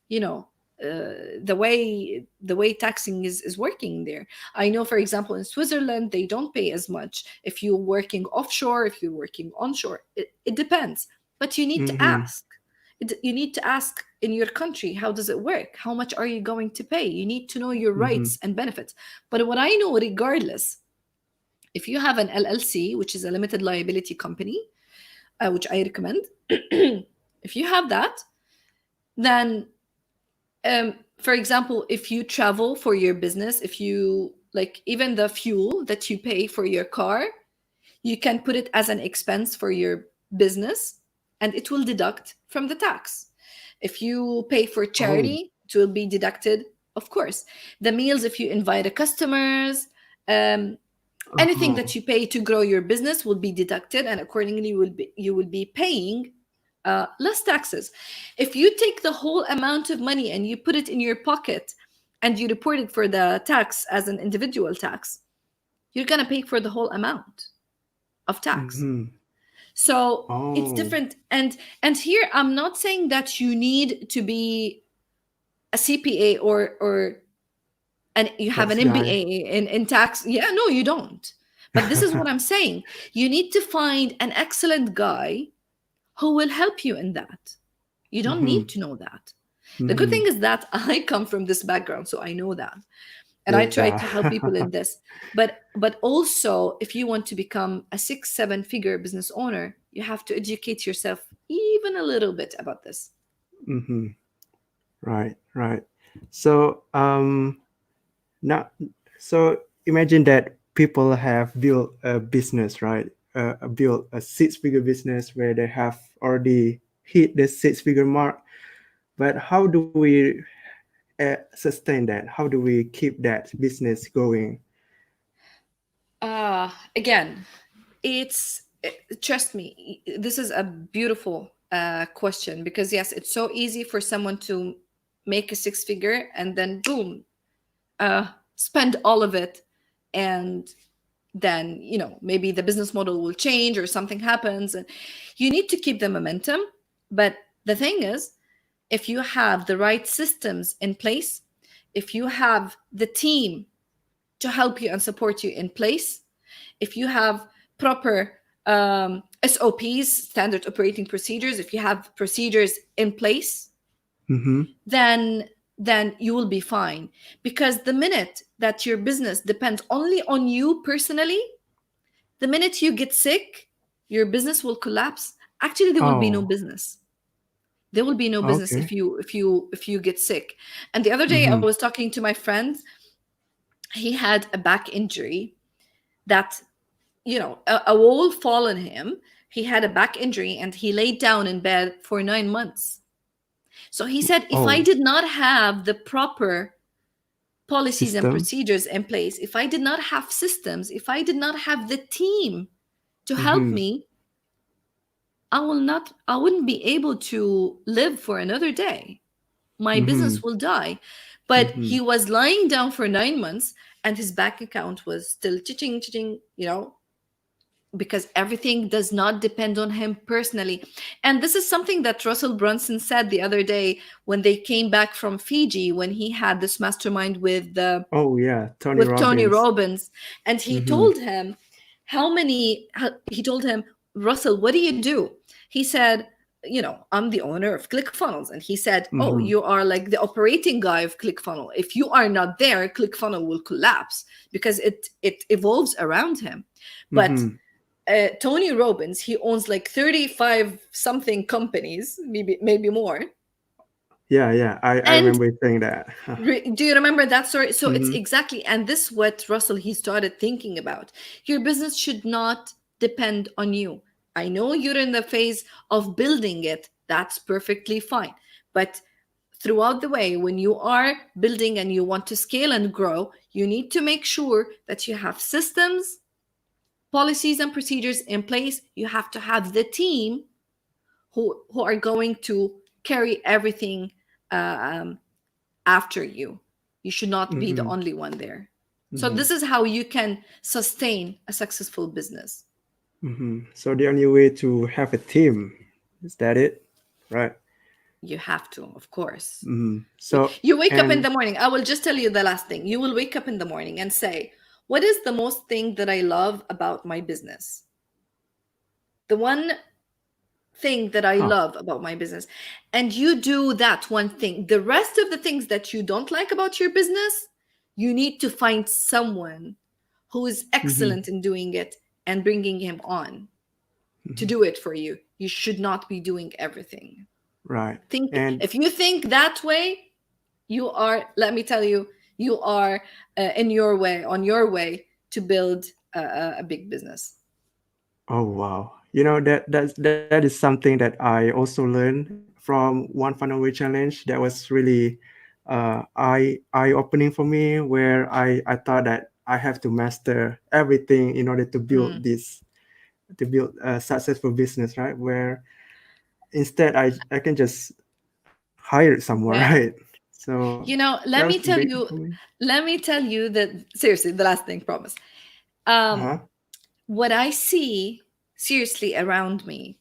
you know the way taxing is working there. I know, for example, in Switzerland they don't pay as much if you're working offshore, if you're working onshore. It depends, but you need to Mm-hmm. ask. You need to ask in your country, how does it work, how much are you going to pay. You need to know your Mm-hmm. rights and benefits. But what I know, regardless, if you have an LLC, which is a limited liability company, which I recommend, if you have that, then for example, if you travel for your business, if you like, even the fuel that you pay for your car, you can put it as an expense for your business, and it will deduct from the tax. If you pay for Oh. charity, it will be deducted, of course. The meals, if you invite a customers, um, anything Uh-huh. that you pay to grow your business will be deducted, and accordingly you will be paying less taxes. If you take the whole amount of money and you put it in your pocket and you report it for the tax as an individual tax, you're going to pay for the whole amount of tax. Mm-hmm. So it's Oh, different. And here I'm not saying that you need to be a CPA, or and you have tax an guy. MBA in tax. Yeah, no, you don't. But this is what I'm saying. You need to find an excellent guy who will help you in that. You don't Mm-hmm. need to know that. The good Mm-hmm. thing is that I come from this background, so I know that. And I try Yeah. to help people in this. But also, if you want to become a 6 7 figure business owner, you have to educate yourself even a little bit about this. Mm-hmm. Right, right. So now, so imagine that people have built a business, right? Built a six-figure business where they have already hit the six-figure mark. But how do we sustain that? How do we keep that business going? Again, trust me, this is a beautiful question, because yes, it's so easy for someone to make a 6 figure and then boom, spend all of it, and then maybe the business model will change or something happens, and you need to keep the momentum. But the thing is, if you have the right systems in place, if you have the team to help you and support you in place, if you have proper SOPs, standard operating procedures, if you have procedures in place, Mm-hmm. then you will be fine. Because the minute that your business depends only on you personally, the minute you get sick, your business will collapse. Actually, there will be no Oh, business. There will be no business okay. if you get sick. And the other day I Mm-hmm. was talking to my friend. He had a back injury that, a wall fall on him. He had a back injury and he laid down in bed for 9 months. So he said, if I Oh, did not have the proper policies and system. procedures in place, if I did not have systems, if I did not have the team to help Mm-hmm. me, I wouldn't be able to live for another day. My Mm-hmm. business will die. But Mm-hmm. he was lying down for 9 months and his bank account was still ching ching, because everything does not depend on him personally. And this is something that Russell Brunson said the other day when they came back from Fiji, when he had this mastermind Oh yeah, Tony with Tony Robbins. Robbins. And he Mm-hmm. told him, he told him, Russell, what do you do? He said, I'm the owner of ClickFunnels. And he said, oh, Mm-hmm. you are like the operating guy of ClickFunnel. If you are not there, ClickFunnel will collapse, because it evolves around him. But Mm-hmm. Tony Robbins, he owns like 35 something companies, maybe more. Yeah, yeah. I And remember saying that. do you remember that story? So it's Mm-hmm. exactly, and this what Russell he started thinking about. Your business should not depend on you. I know you're in the phase of building it. That's perfectly fine. But throughout the way, when you are building and you want to scale and grow, you need to make sure that you have systems, policies, and procedures in place. You have to have the team who are going to carry everything um, after you. You should not be the Mm-hmm. only one there. So Mm-hmm. this is how you can sustain a successful business. Mm-hmm. So the only way to have a team, is that it? Right. You have to, of course. Mm-hmm. You, So you wake up in and the morning. I will just tell you the last thing. You will wake up in the morning and say, what is the most thing that I love about my business? The one thing that I huh. love about my business. And you do that one thing. The rest of the things that you don't like about your business, you need to find someone who is Mm-hmm. excellent in doing it and bringing him on to Mm-hmm. do it for you. You should not be doing everything. Right. Think And if you think that way, you are, let me tell you, you are in your way, on your way to build a big business. oh wow. You know that is something that I also learned from one funnel way challenge that was really eye opening for me, where I thought that I have to master everything in order to build Mm, this, to build a successful business, right? Where instead I can just hire someone, right? yeah. So that was Let me big tell for you, me. that seriously, the last thing, promise. Um, Uh-huh. what I see seriously around me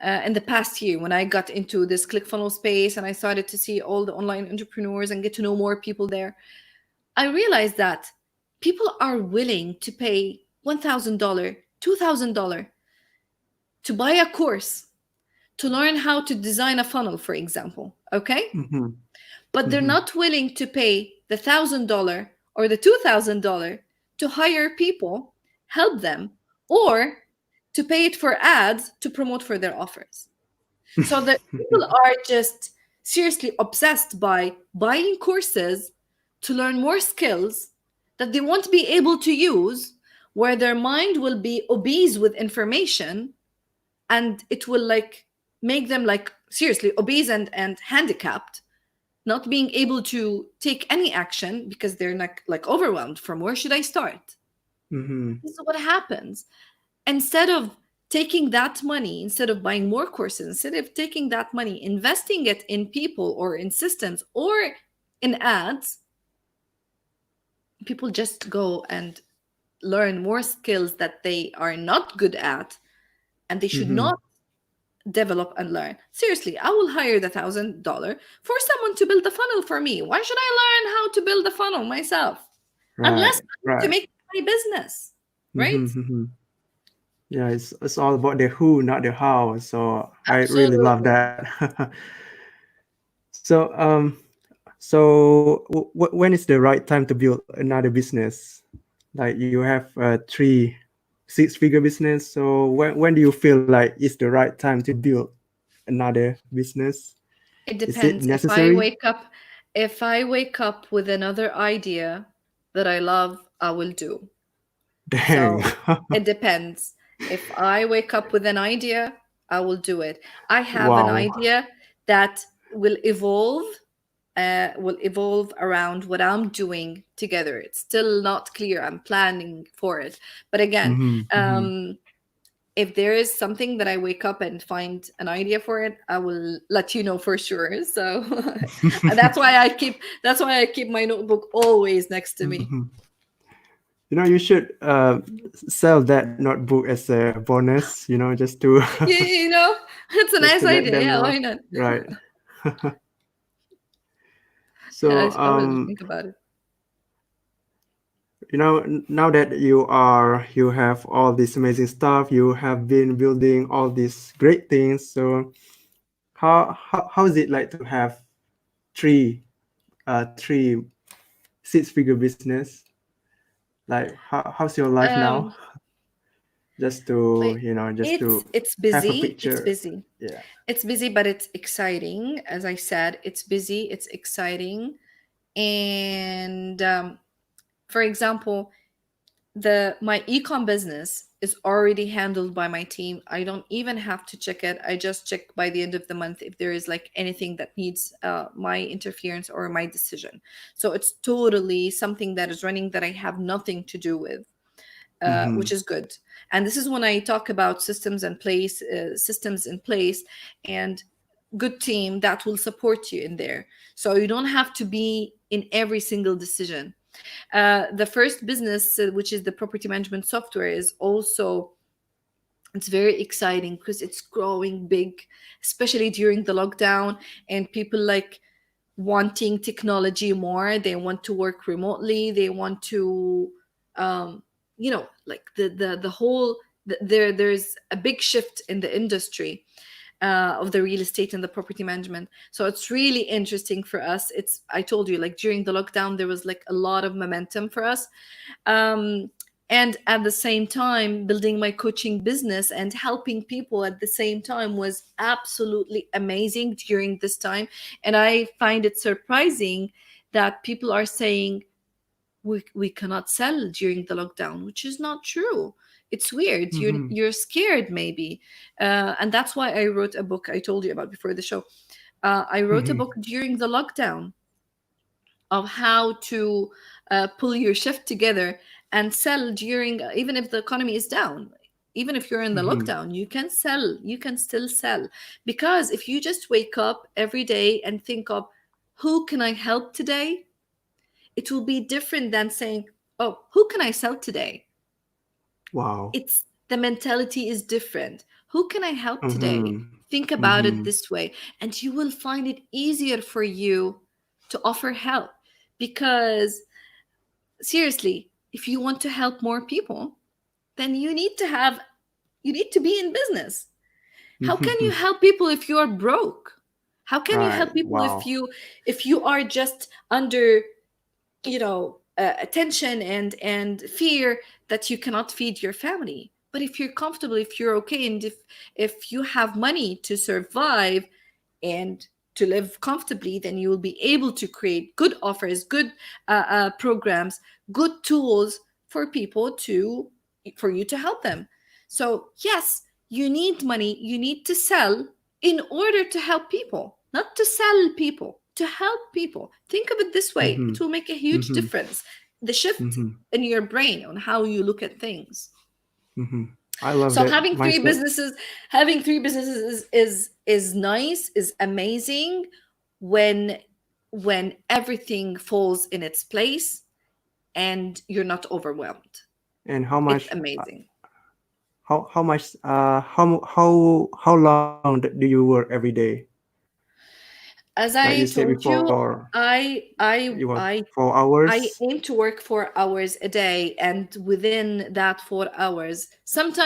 in the past year, when I got into this ClickFunnels space and I started to see all the online entrepreneurs and get to know more people there, I realized that people are willing to pay $1,000, $2,000 to buy a course to learn how to design a funnel, for example. Okay. Mm-hmm. But they're Mm-hmm. not willing to pay the $1,000 or the $2,000 to hire people, help them, or to pay it for ads to promote for their offers. So that people are just seriously obsessed by buying courses to learn more skills that they won't be able to use, where their mind will be obese with information, and it will like make them like seriously obese and handicapped, not being able to take any action because they're like overwhelmed from where should I start. Mhm. This is what happens. Instead of taking that money, instead of buying more courses, instead of taking that money, investing it in people or in systems or in ads, people just go and learn more skills that they are not good at and they should Mhm. not develop and learn. Seriously, I will hire the $1,000 for someone to build the funnel for me. Why should I learn how to build the funnel myself? Unless Right. I need to Right. make my business, right? Mhm. Mhm. Yeah, it's all about the who, not the how. So I really love Absolutely. that. So so when is the right time to build another business? Like you have three six-figure business. So when do you feel like it's the right time to build another business? It Is it depends. necessary? If I wake up with another idea that I love, I will do. Dang. So it depends. If I wake up with an idea, I will do it. I have an Wow. idea that will evolve around what I'm doing together. It's still not clear. I'm planning for it. But again, Mm-hmm, mm-hmm. if there is something that I wake up and find an idea for it, I will let you know for sure. So and that's why I keep my notebook always next to me. Mm-hmm. You should sell that notebook as a bonus, just to You know, it's a just to nice let idea. them Yeah, know. why not? Right. Yeah, So, I will think about it. now that you have all this amazing stuff, you have been building all these great things. So, how is it like to have three three six-figure business? Like, how's your life now? Um, Just to, like just to it's have a busy. It's picture. busy. Yeah. It's busy, but it's exciting. As I said, it's busy. It's exciting, and for example, the my ecom business is already handled by my team. I don't even have to check it. I just check by the end of the month if there is like anything that needs my interference or my decision. So it's totally something that is running that I have nothing to do with, Mm-hmm. which is good. And this is when I talk about systems in place, and good team that will support you in there. So you don't have to be in every single decision. The first business, which is the property management software, is also it's very exciting because it's growing big, especially during the lockdown, and people like wanting technology more. They want to work remotely. They want to, um, like the whole. There's a big shift in the industry of the real estate and the property management. So it's really interesting for us. It's I told you like during the lockdown there was like a lot of momentum for us, um, and at the same time building my coaching business and helping people at the same time was absolutely amazing during this time. And I find it surprising that people are saying we cannot sell during the lockdown, which is not true. It's weird. Mm-hmm. You're scared maybe, and that's why I wrote a book I told you about before the show. I wrote a Mm-hmm. book during the lockdown of how to pull your shift together and sell during, even if the economy is down. Even if you're in the Mm-hmm. lockdown, you can sell, you can still sell. Because if you just wake up every day and think of who can I help today, it will be different than saying, oh, who can I sell today? Wow. It's the mentality is different. Who can I help today? Mm-hmm. Think about Mm-hmm. it this way, and you will find it easier for you to offer help. Because seriously, if you want to help more people, then you need to be in business. How can you Mm-hmm. help people if you are broke? How can you Right. help people Wow. if you are just under, attention and fear that you cannot feed your family. But if you're comfortable, if you're okay, and if you have money to survive and to live comfortably, then you will be able to create good offers, good programs, good tools for people to, for you to help them. So yes, you need money, you need to sell in order to help people, not to sell people, to help people. Think of it this way, Mm-hmm. it will make a huge Mm-hmm. difference. The shift Mm-hmm. in your brain on how you look at things. Mm-hmm. I love So that having three mindset. businesses, having three businesses is nice, is amazing when everything falls in its place and you're not overwhelmed. And how It's much? amazing. How much? How long do you work every day? As Like you I said told you, before, I it I was I 4 hours. I aim to work 4 hours a day, and within that 4 hours,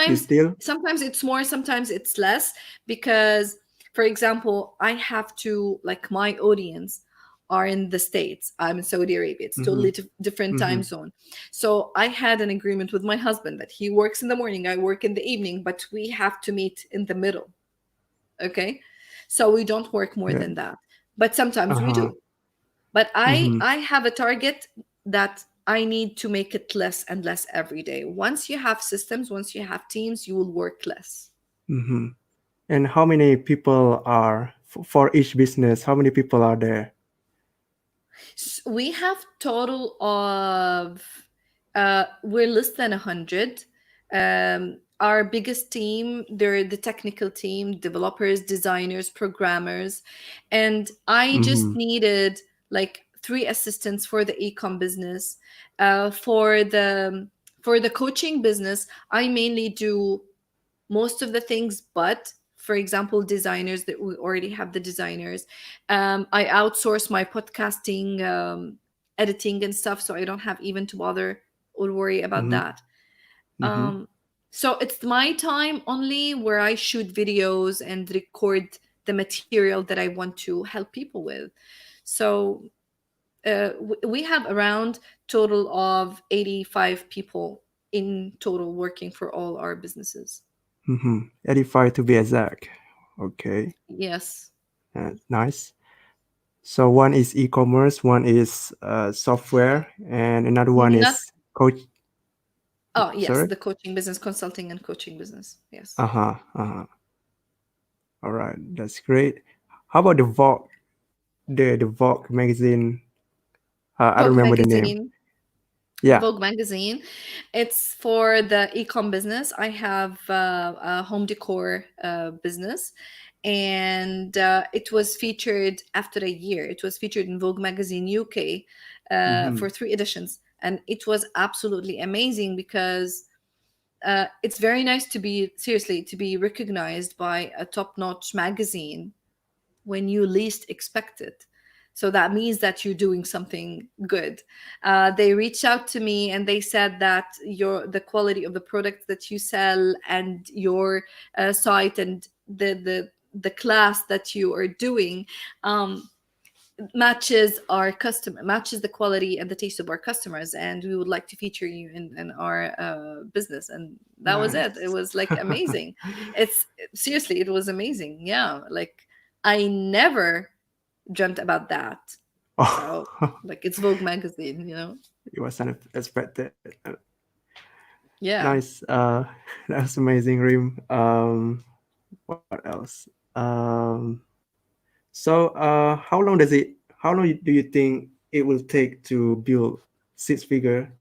You still? sometimes it's more, sometimes it's less, because, for example, I have to, like, my audience are in the States. I'm in Saudi Arabia. It's Mm-hmm. totally different Mm-hmm. time zone. So I had an agreement with my husband that he works in the morning, I work in the evening, but we have to meet in the middle. Okay, so we don't work more Yeah. than that, but sometimes we Uh-huh. do. But Mm-hmm. I have a target that I need to make it less and less every day. Once you have systems, once you have teams, you will work less. Mm-hmm. And how many people are for each business? How many people are there? We have total of we're less than 100. Our biggest team, they're the technical team, developers, designers, programmers, and I Mm-hmm. just needed like three assistants for the ecom business. For the coaching business, I mainly do most of the things, but for example, designers, that we already have the designers. I outsource my podcasting, editing and stuff, so I don't have even to bother or worry about Mm-hmm. that. Mm-hmm. um, so it's my time only where I shoot videos and record the material that I want to help people with. So we have around total of 85 people in total working for all our businesses. Mm-hmm. 85 to be exact. Okay. Yes. Nice. So one is e-commerce, one is software, and another one Not, is coach. oh yes, Sorry. the coaching business, consulting and coaching business. Yes. Uh-huh. Uh-huh. All right. That's great. How about the Vogue, the Vogue magazine? I don't Vogue remember the name. Magazine. Yeah. Vogue Magazine. It's for the ecom business. I have a home decor business, and it was featured after a year. It was featured in Vogue Magazine UK Mm-hmm. for three editions, and it was absolutely amazing because it's very nice to be, seriously, to be recognized by a top-notch magazine when you least expect it. So that means that you're doing something good. They reached out to me and they said that the quality of the products that you sell and your site and the class that you are doing um, matches the quality and the taste of our customers, and we would like to feature you in our business. And that was it. It Nice. was like amazing. It's seriously, it was amazing. Yeah, like I never dreamt about that. So Oh, like it's Vogue magazine, you know. it was unexpected. Yeah. Nice. That's amazing, Reem. What else? So, how long does it? How long do you think it will take to build six figure?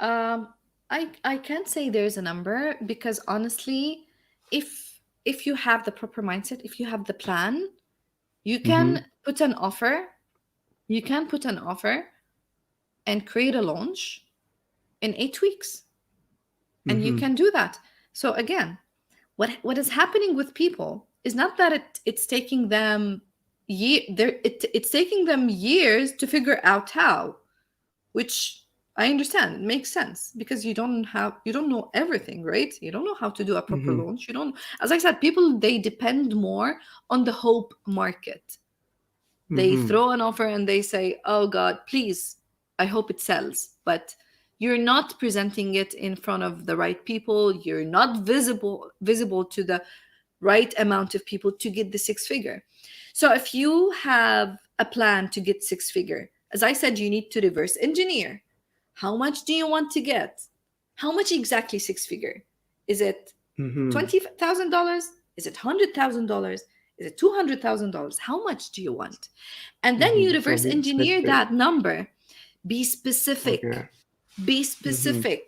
um I can't say there's a number, because honestly, if you have the proper mindset, if you have the plan, you Mm-hmm. can put an offer, you can put an offer and create a launch in 8 weeks, and you Mm-hmm. can do that. So again, what is happening with people is not that it's taking them it's taking them years to figure out how, which I understand, it makes sense, because you don't know everything, right? You don't know how to do a proper Mm-hmm. launch. You don't, as I said, people, they depend more on the hope market. They Mm-hmm. throw an offer and they say, "Oh God, please, I hope it sells." But you're not presenting it in front of the right people. You're not visible to the right amount of people to get the six figure. So if you have a plan to get six figure, as I said, you need to reverse engineer. How much do you want to get? How much exactly six figure? Is it Mm-hmm. $20,000? Is it $100,000? Is it $200,000? How much do you want? And then you Mm-hmm. So reverse be engineer specific. that number. Be specific. Okay. Be Mm-hmm. specific.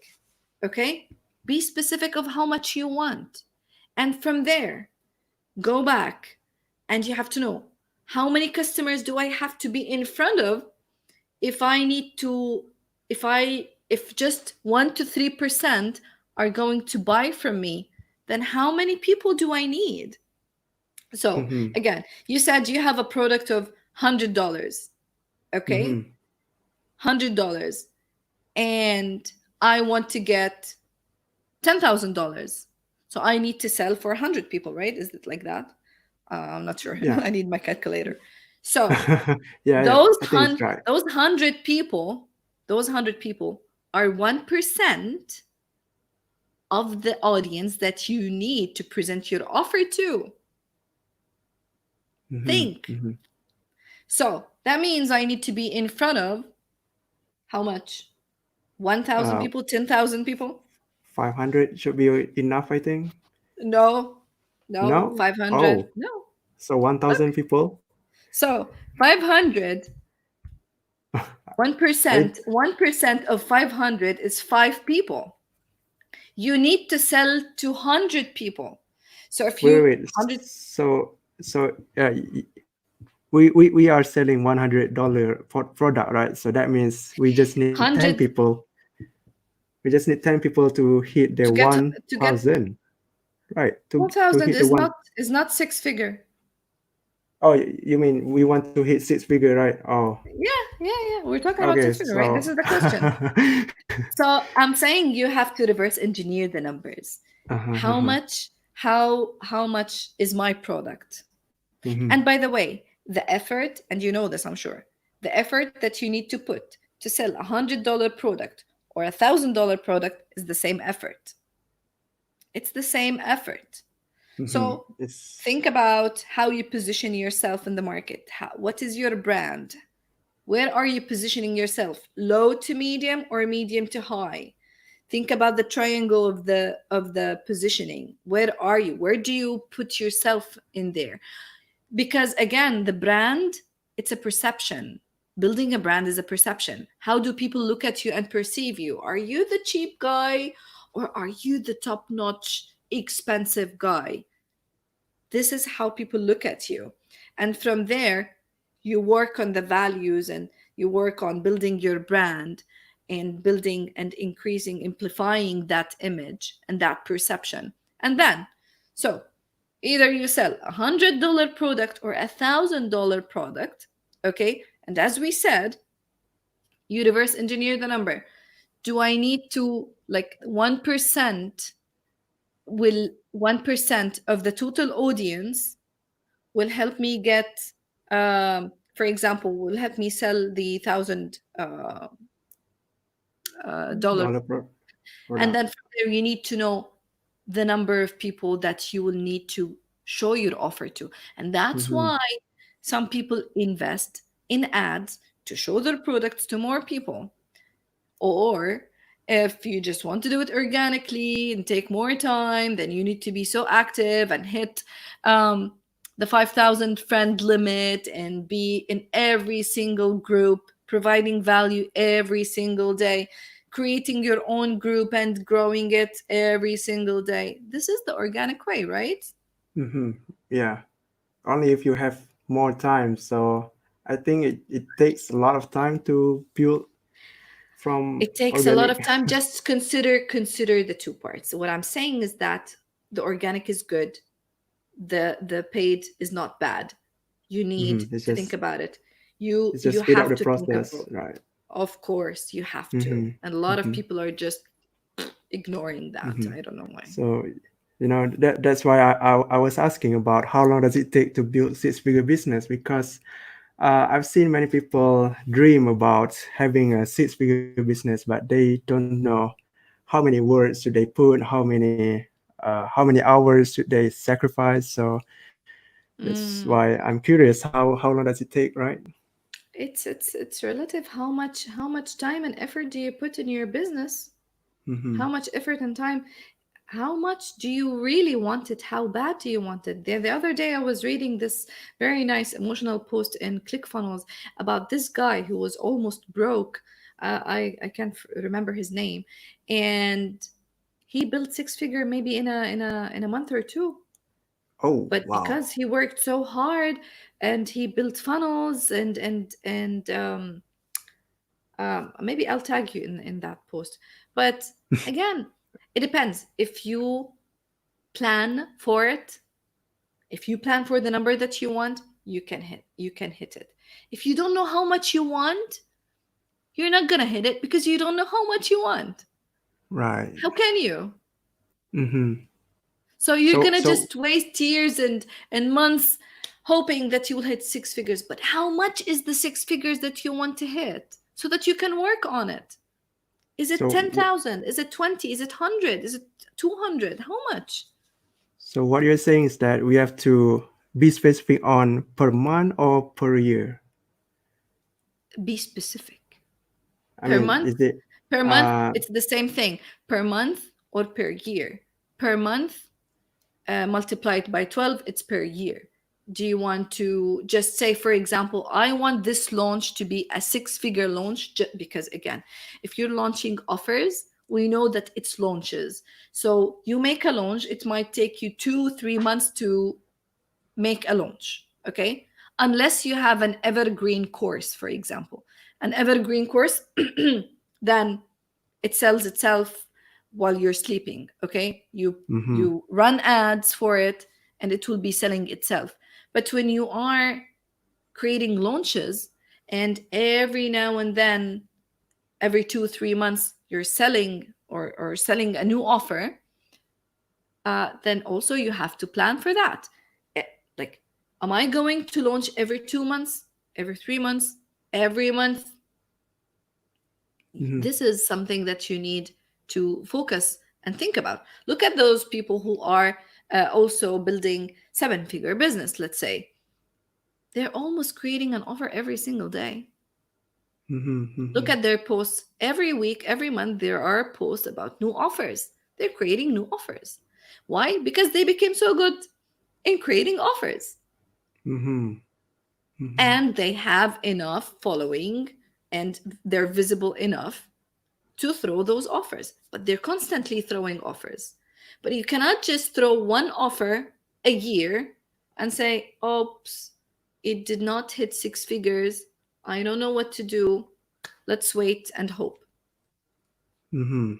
Okay? Be specific of how much you want. And from there, go back and you have to know how many customers do I have to be in front of if I need to, if just 1 to 3% are going to buy from me, then how many people do I need? So Mm-hmm. again, you said you have a product of $100, okay? Mm-hmm. $100, and I want to get $10,000. So I need to sell for 100 people, right? Is it like that? I'm not sure. Yeah. I need my calculator. So Yeah, yeah. those I think it's hun- right. those 100 people, those 100 people are 1% of the audience that you need to present your offer to. Mm-hmm. Think. Mm-hmm. So that means I need to be in front of how much? 1,000 Uh, people, 10,000 people? 500 should be enough, I think. No, no, No? 500. Oh, No. so Look. 1,000 people? So 500, I 1% of 500 is five people. You need to sell to 100 people. So if wait, you, wait, wait. 100, We are selling $100 product, right? So that means we just need 10 people. We just need 10 people to hit the to get 1,000, right? To 1,000 hit the one. is not six figure. Oh, you mean we want to hit six figure, right? Oh, Yeah, yeah, yeah. We're talking about okay. six figure, right? So, This is the question. So I'm saying you have to reverse engineer the numbers. How uh-huh. much, how much is my product? Hmm. And by the way, the effort, and you know this, I'm sure, the effort that you need to put to sell $100 product or $1,000 product is the same effort. It's the same effort. Hmm. So It's think about how you position yourself in the market. What is your brand? Where are you positioning yourself? Low to medium or medium to high? Think about the triangle of the positioning. Where are you? Where do you put yourself in there? Because again, the brand, it's a perception. Building a brand is a perception. How do people look at you and perceive you? Are you the cheap guy or are you the top notch expensive guy? This is how people look at you. And from there, you work on the values and you work on building your brand and building and increasing, amplifying that image and that perception. And then, so either you sell $100 product or $1,000 product, okay? And as we said, you reverse engineer the number. Do I need to, like, 1% will 1% of the total audience will help me get, for example, will help me sell the thousand dollar. dollar And product. then from there, you need to know the number of people that you will need to show your offer to. And that's Hmm. why some people invest in ads to show their products to more people. Or if you just want to do it organically and take more time, then you need to be so active and hit um, the 5,000 friend limit and be in every single group, providing value every single day, creating your own group and growing it every single day. This is the organic way, right? Hmm. Yeah. Only if you have more time. So I think it takes a lot of time to build from It takes a lot organic. of time. Just consider the two parts. What I'm saying is that the organic is good, the paid is not bad. You need Hmm. to think about it. You Speed up have the to think of process, both. right? Of course you have to, Hmm. and a lot of Hmm. people are just ignoring that. Hmm. I don't know why. So that's why I was asking about how long does it take to build six-figure business, because I've seen many people dream about having a six-figure business, but they don't know how many words should they put, how many hours should they sacrifice. So that's why Mm. I'm curious how long does it take, right? It's relative. How much time and effort do you put in your business? Mm-hmm. How much effort and time? How much do you really want it? How bad do you want it? The other day, I was reading this very nice emotional post in Clickfunnels about this guy who was almost broke. I can't remember his name, and he built six figure maybe in a month or two. Oh, But wow. because he worked so hard and he built funnels and maybe I'll tag you in that post. But again, it depends. If you plan for it, if you plan for the number that you want, you can hit it. If you don't know how much you want, you're not gonna hit it because you don't know how much you want. Right. How can you? Mm-hmm. So you're So gonna so just waste years and months hoping that you will hit six figures. But how much is the six figures that you want to hit so that you can work on it? Is it so 10,000? Is it 20? Is it 100? Is it 200? How much? so what you're saying is that we have to be specific on per month or per year. Be specific. I Per mean, month? is it Per month, uh it's the same thing. Per month or per year. Per month, multiplied by 12, it's per year. Do you want to just say, for example, I want this launch to be a six figure launch? Because, again, if you're launching offers, we know that it's launches. So you make a launch, it might take you 2, 3 months to make a launch, okay? Unless you have an evergreen course, for example. An evergreen course, then it sells itself while you're sleeping, okay? you mm-hmm, you run ads for it and it will be selling itself. But when you are creating launches and every now and then, every 2 3 months, you're selling or selling a new offer, then also you have to plan for that. Eh, like, am I going to launch every 2 months, every 3 months, every month? mm-hmm, This is something that you need to focus and think about. Look at those people who are also building seven-figure business, let's say. They're almost creating an offer every single day. mm-hmm, Look mm-hmm, at their posts every week, every month. There are posts about new offers. They're creating new offers. Why? Because they became so good in creating offers. mm-hmm, mm-hmm, And they have enough following and they're visible enough to throw those offers, but they're constantly throwing offers. But you cannot just throw one offer a year and say, oops, it did not hit six figures. I don't know what to do. Let's wait and hope. mm-hmm.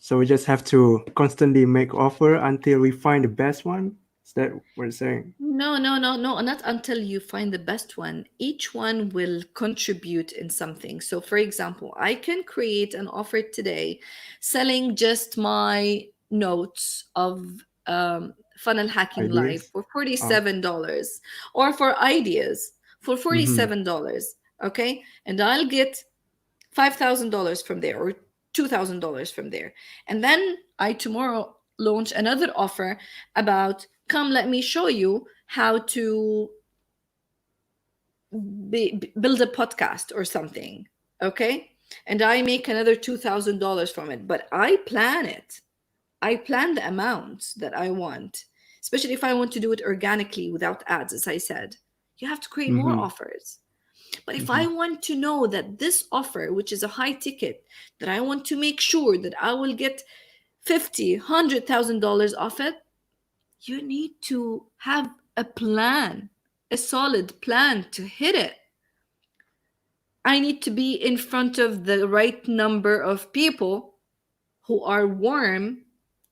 So we just have to constantly make offer until we find the best one. Is that what you're saying? No, no, no, no, not until you find the best one. Each one will contribute in something. So, for example, I can create an offer today selling just my notes of funnel hacking live Ideas? for Oh. $47, or for ideas for Mm-hmm, $47. Okay. And I'll get $5,000 from there, or $2,000 from there. And then I tomorrow launch another offer about, come, let me show you how to build a podcast or something. Okay. And I make another $2,000 from it, but I plan it. I plan the amounts that I want, especially if I want to do it organically without ads, as I said. You have to create more mm-hmm, offers. But if mm-hmm, I want to know that this offer, which is a high ticket, that I want to make sure that I will get 50, $100,000 off it, you need to have a plan, a solid plan to hit it. I need to be in front of the right number of people who are warm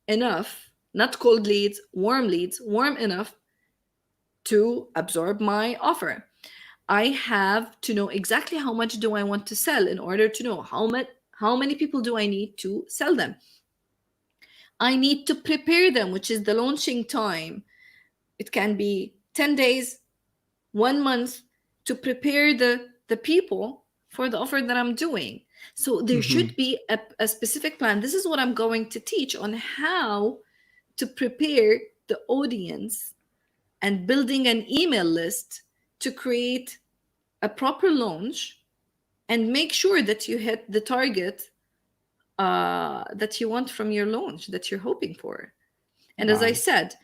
enough, not cold leads, warm enough to absorb my offer. I have to know exactly how much do I want to sell in order to know how many people do I need to sell them. I need to prepare them, which is the launching time. It can be 10 days, 1 month, to prepare the people for the offer that I'm doing. So there Mm-hmm. should be a specific plan. This is what I'm going to teach on how to prepare the audience and building an email list to create a proper launch and make sure that you hit the target that you want from your launch that you're hoping for. And as I Nice. said,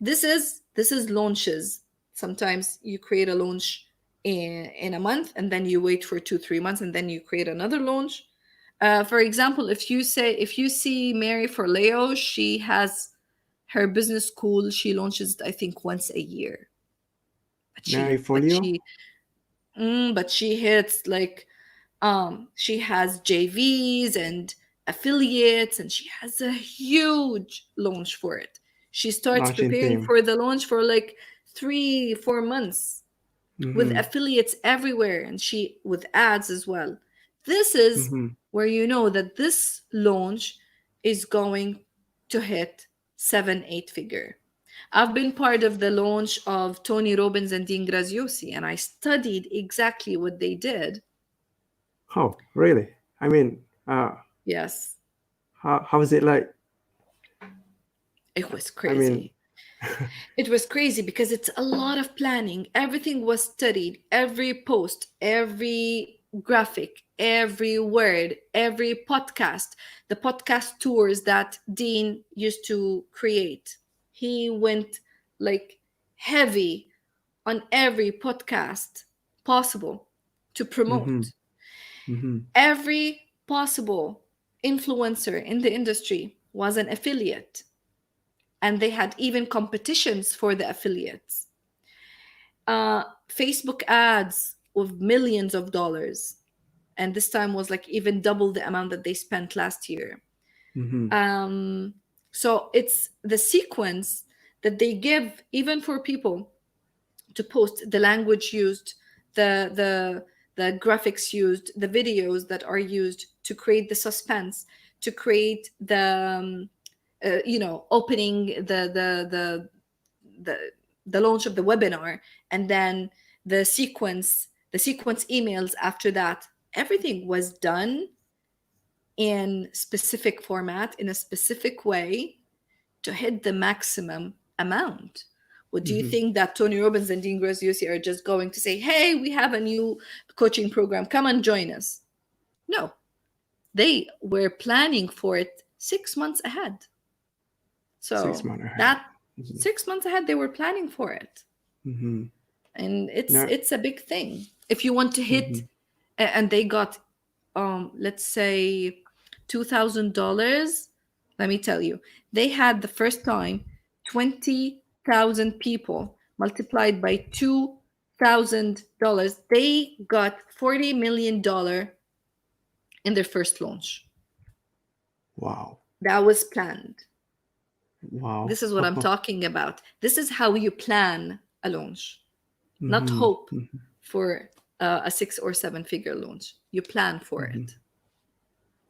this is launches. Sometimes you create a launch in a month, and then you wait for 2 3 months, and then you create another launch. For example, if you see Mary for Leo, she has her business school. She launches it, I think, once a year. But Mary she but Folio? she but she hits like she has JVs and affiliates, and she has a huge launch for it. She starts Launching preparing team. for the launch for like 3 4 months with Mm-hmm. affiliates everywhere, and she with ads as well. This is Mm-hmm. where you know that this launch is going to hit 7 8 figure. I've been part of the launch of Tony Robbins and Dean Graziosi, and I studied exactly what they did. Oh, really? I mean, Yes, how is it like? it was I mean, crazy. It was crazy because it's a lot of planning. Everything was studied, every post, every graphic, every word, every podcast, the podcast tours that Dean used to create. He went like heavy on every podcast possible to mm-hmm. promote. Mm-hmm. Every possible influencer in the industry was an affiliate, and they had even competitions for the affiliates. Facebook ads with millions of dollars, and this time was like even double the amount that they spent last year. Mm-hmm. Um, so it's the sequence that they give even for people to post, the language used, the the graphics used, the videos that are used to create the suspense, to create the opening the the launch of the webinar, and then the sequence emails after that. Everything was done in specific format, in a specific way, to hit the maximum amount. What do you Mm-hmm. think that Tony Robbins and Dean Graziosi are just going to say, hey, we have a new coaching program, come and join us? No, they were planning for it 6 months ahead. 6 months So ahead. that Mm-hmm. 6 months ahead, they were planning for it. Mm-hmm. And it's No. it's a big thing. If you want to hit, Mm-hmm. and they got, let's say, $2,000. Let me tell you, they had the first time 20,000 people multiplied by $2,000. They got $40 million in their first launch. Wow. That was planned. Wow. This is what I'm talking about. This is how you plan a launch, not Mm-hmm. hope Mm-hmm. for a 6 or 7 figure launch. You plan for Mm-hmm. it.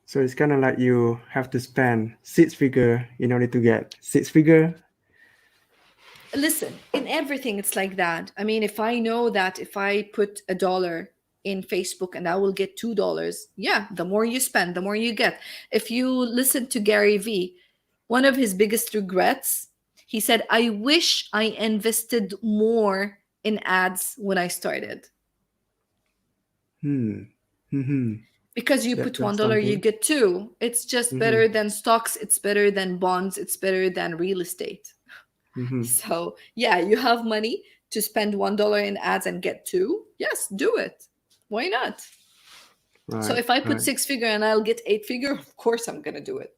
So it's kind of like you have to spend 6 figure in order to get 6 figure. Listen, in everything, it's like that. I mean, if I know that if I put $1 in Facebook and I will get $2, yeah, the more you spend, the more you get. If you listen to Gary Vee, one of his biggest regrets, he said, I wish I invested more in ads when I started. Hmm. Mm-hmm. Because you put That's $1, you something. get two. It's just Mm-hmm. better than stocks, it's better than bonds, it's better than real estate. Mm-hmm. So yeah, you have money to spend $1 in ads and get two. Yes, do it. Why not? So Right. if I put Right. 6 figure and I'll get 8 figure, of course I'm gonna do it.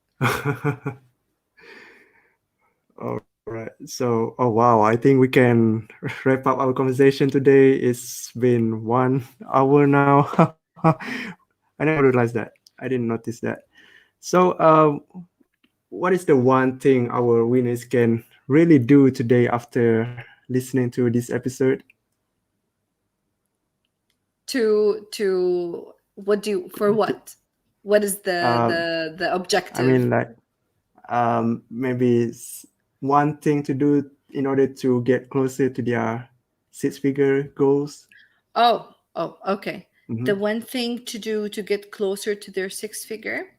All right. So, oh wow, I think we can wrap up our conversation today. It's been 1 hour now. I never realized that. I didn't notice that. So, what is the one thing our winners can really do today after listening to this episode? To what do you, for To, what? What is um, the I objective? mean, like, maybe one thing to do in order to get closer to their 6 figure goals. Oh, okay. The Hmm. one thing to do to get closer to their six figure,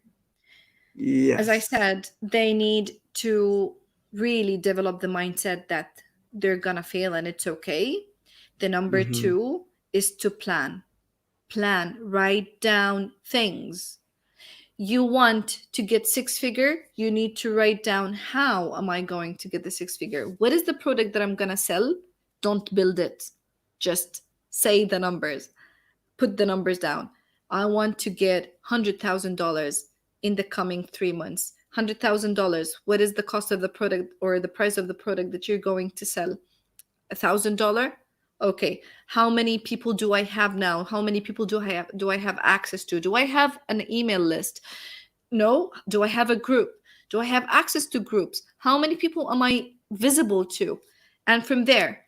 as I Yes. said, they need to really develop the mindset that they're gonna fail and it's okay. The number Hmm. two is to plan. Plan, write down things. You want to get six figure, you need to write down, how am I going to get the six figure? What is the product that I'm gonna sell? Don't build it. Just say the numbers. Put the numbers down. I want to get $100,000 in the coming 3 months. $100,000. What is the cost of the product or the price of the product that you're going to sell? $1,000. Okay, how many people do I have now? How many people do I have access to? Do I have an email list? No. Do I have a group? Do I have access to groups? How many people am I visible to? And from there,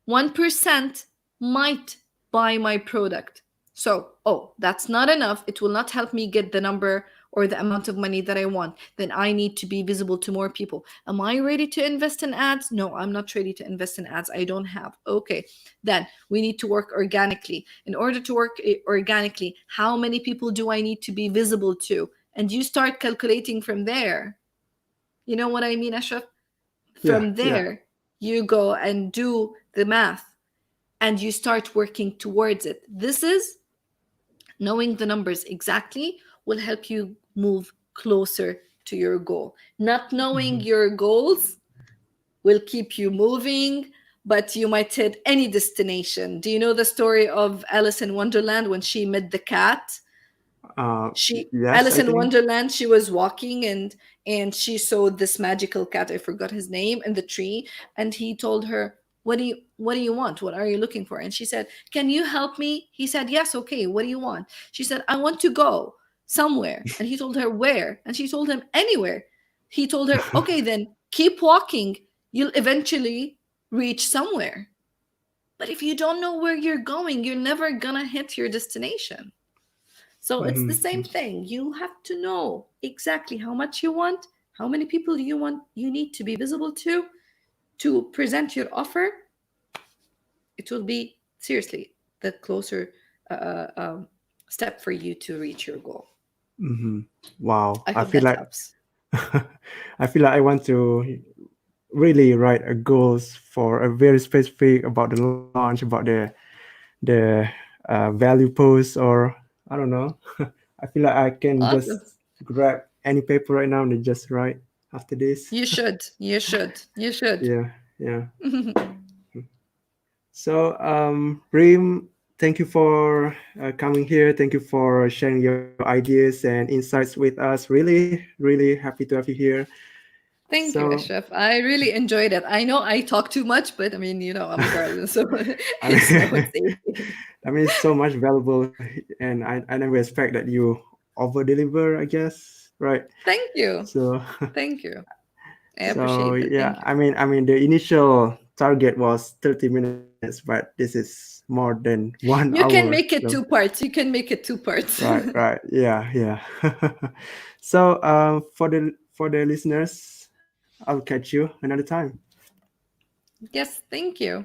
1% might buy my product. So, oh, that's not enough. It will not help me get the number or the amount of money that I want. Then I need to be visible to more people. Am I ready to invest in ads? No, I'm not ready to invest in ads. I don't have. Okay, then we need to work organically. In order to work organically, how many people do I need to be visible to? And you start calculating from there. You know what I mean, Ashraf? Yeah. From Yeah. there, you go and do the math and you start working towards it. This is knowing the numbers exactly will help you move closer to your goal. Not knowing Hmm. your goals will keep you moving, but you might hit any destination. Do you know the story of Alice in Wonderland when she met the cat? She Yes, Alice I in think. Wonderland, she was walking and she saw this magical cat, I forgot his name, in the tree, and he told her, what do you want? What are you looking for? And she said, can you help me? He said, yes, okay, what do you want? She said, I want to go somewhere. And he told her, where? And she told him, anywhere. He told her, okay, then keep walking, you'll eventually reach somewhere. But if you don't know where you're going, you're never gonna hit your destination. So it's the Hmm. same thing. You have to know exactly how much you want, how many people you need to be visible to present your offer. It will be seriously the closer step for you to reach your goal. Hmm. Wow. I I hope feel that like helps. I feel like I want to really write a goals for a very specific about the launch, about the value post, or I don't know. I feel like I can Awesome. just grab any paper right now and just write after this. You should. You should. You should. Yeah, yeah. So, Reem, thank you for coming here. Thank you for sharing your ideas and insights with us. Really, really happy to have you here. Thank you, So, Ashraf. I really enjoyed it. I know I talk too much, but I mean, I'm a girl, so I it's no, mean, it's easy. I mean, it's so much valuable, and I never expect that you over deliver, I guess, right? Thank you. So, Thank you. I so appreciate that. yeah, Thank you. I mean, the initial target was 30 minutes, but this is more than 1 hour. You can So, make it two parts. You can make it two parts. right, right, yeah, yeah. So, for the listeners, I'll catch you another time. Yes, thank you.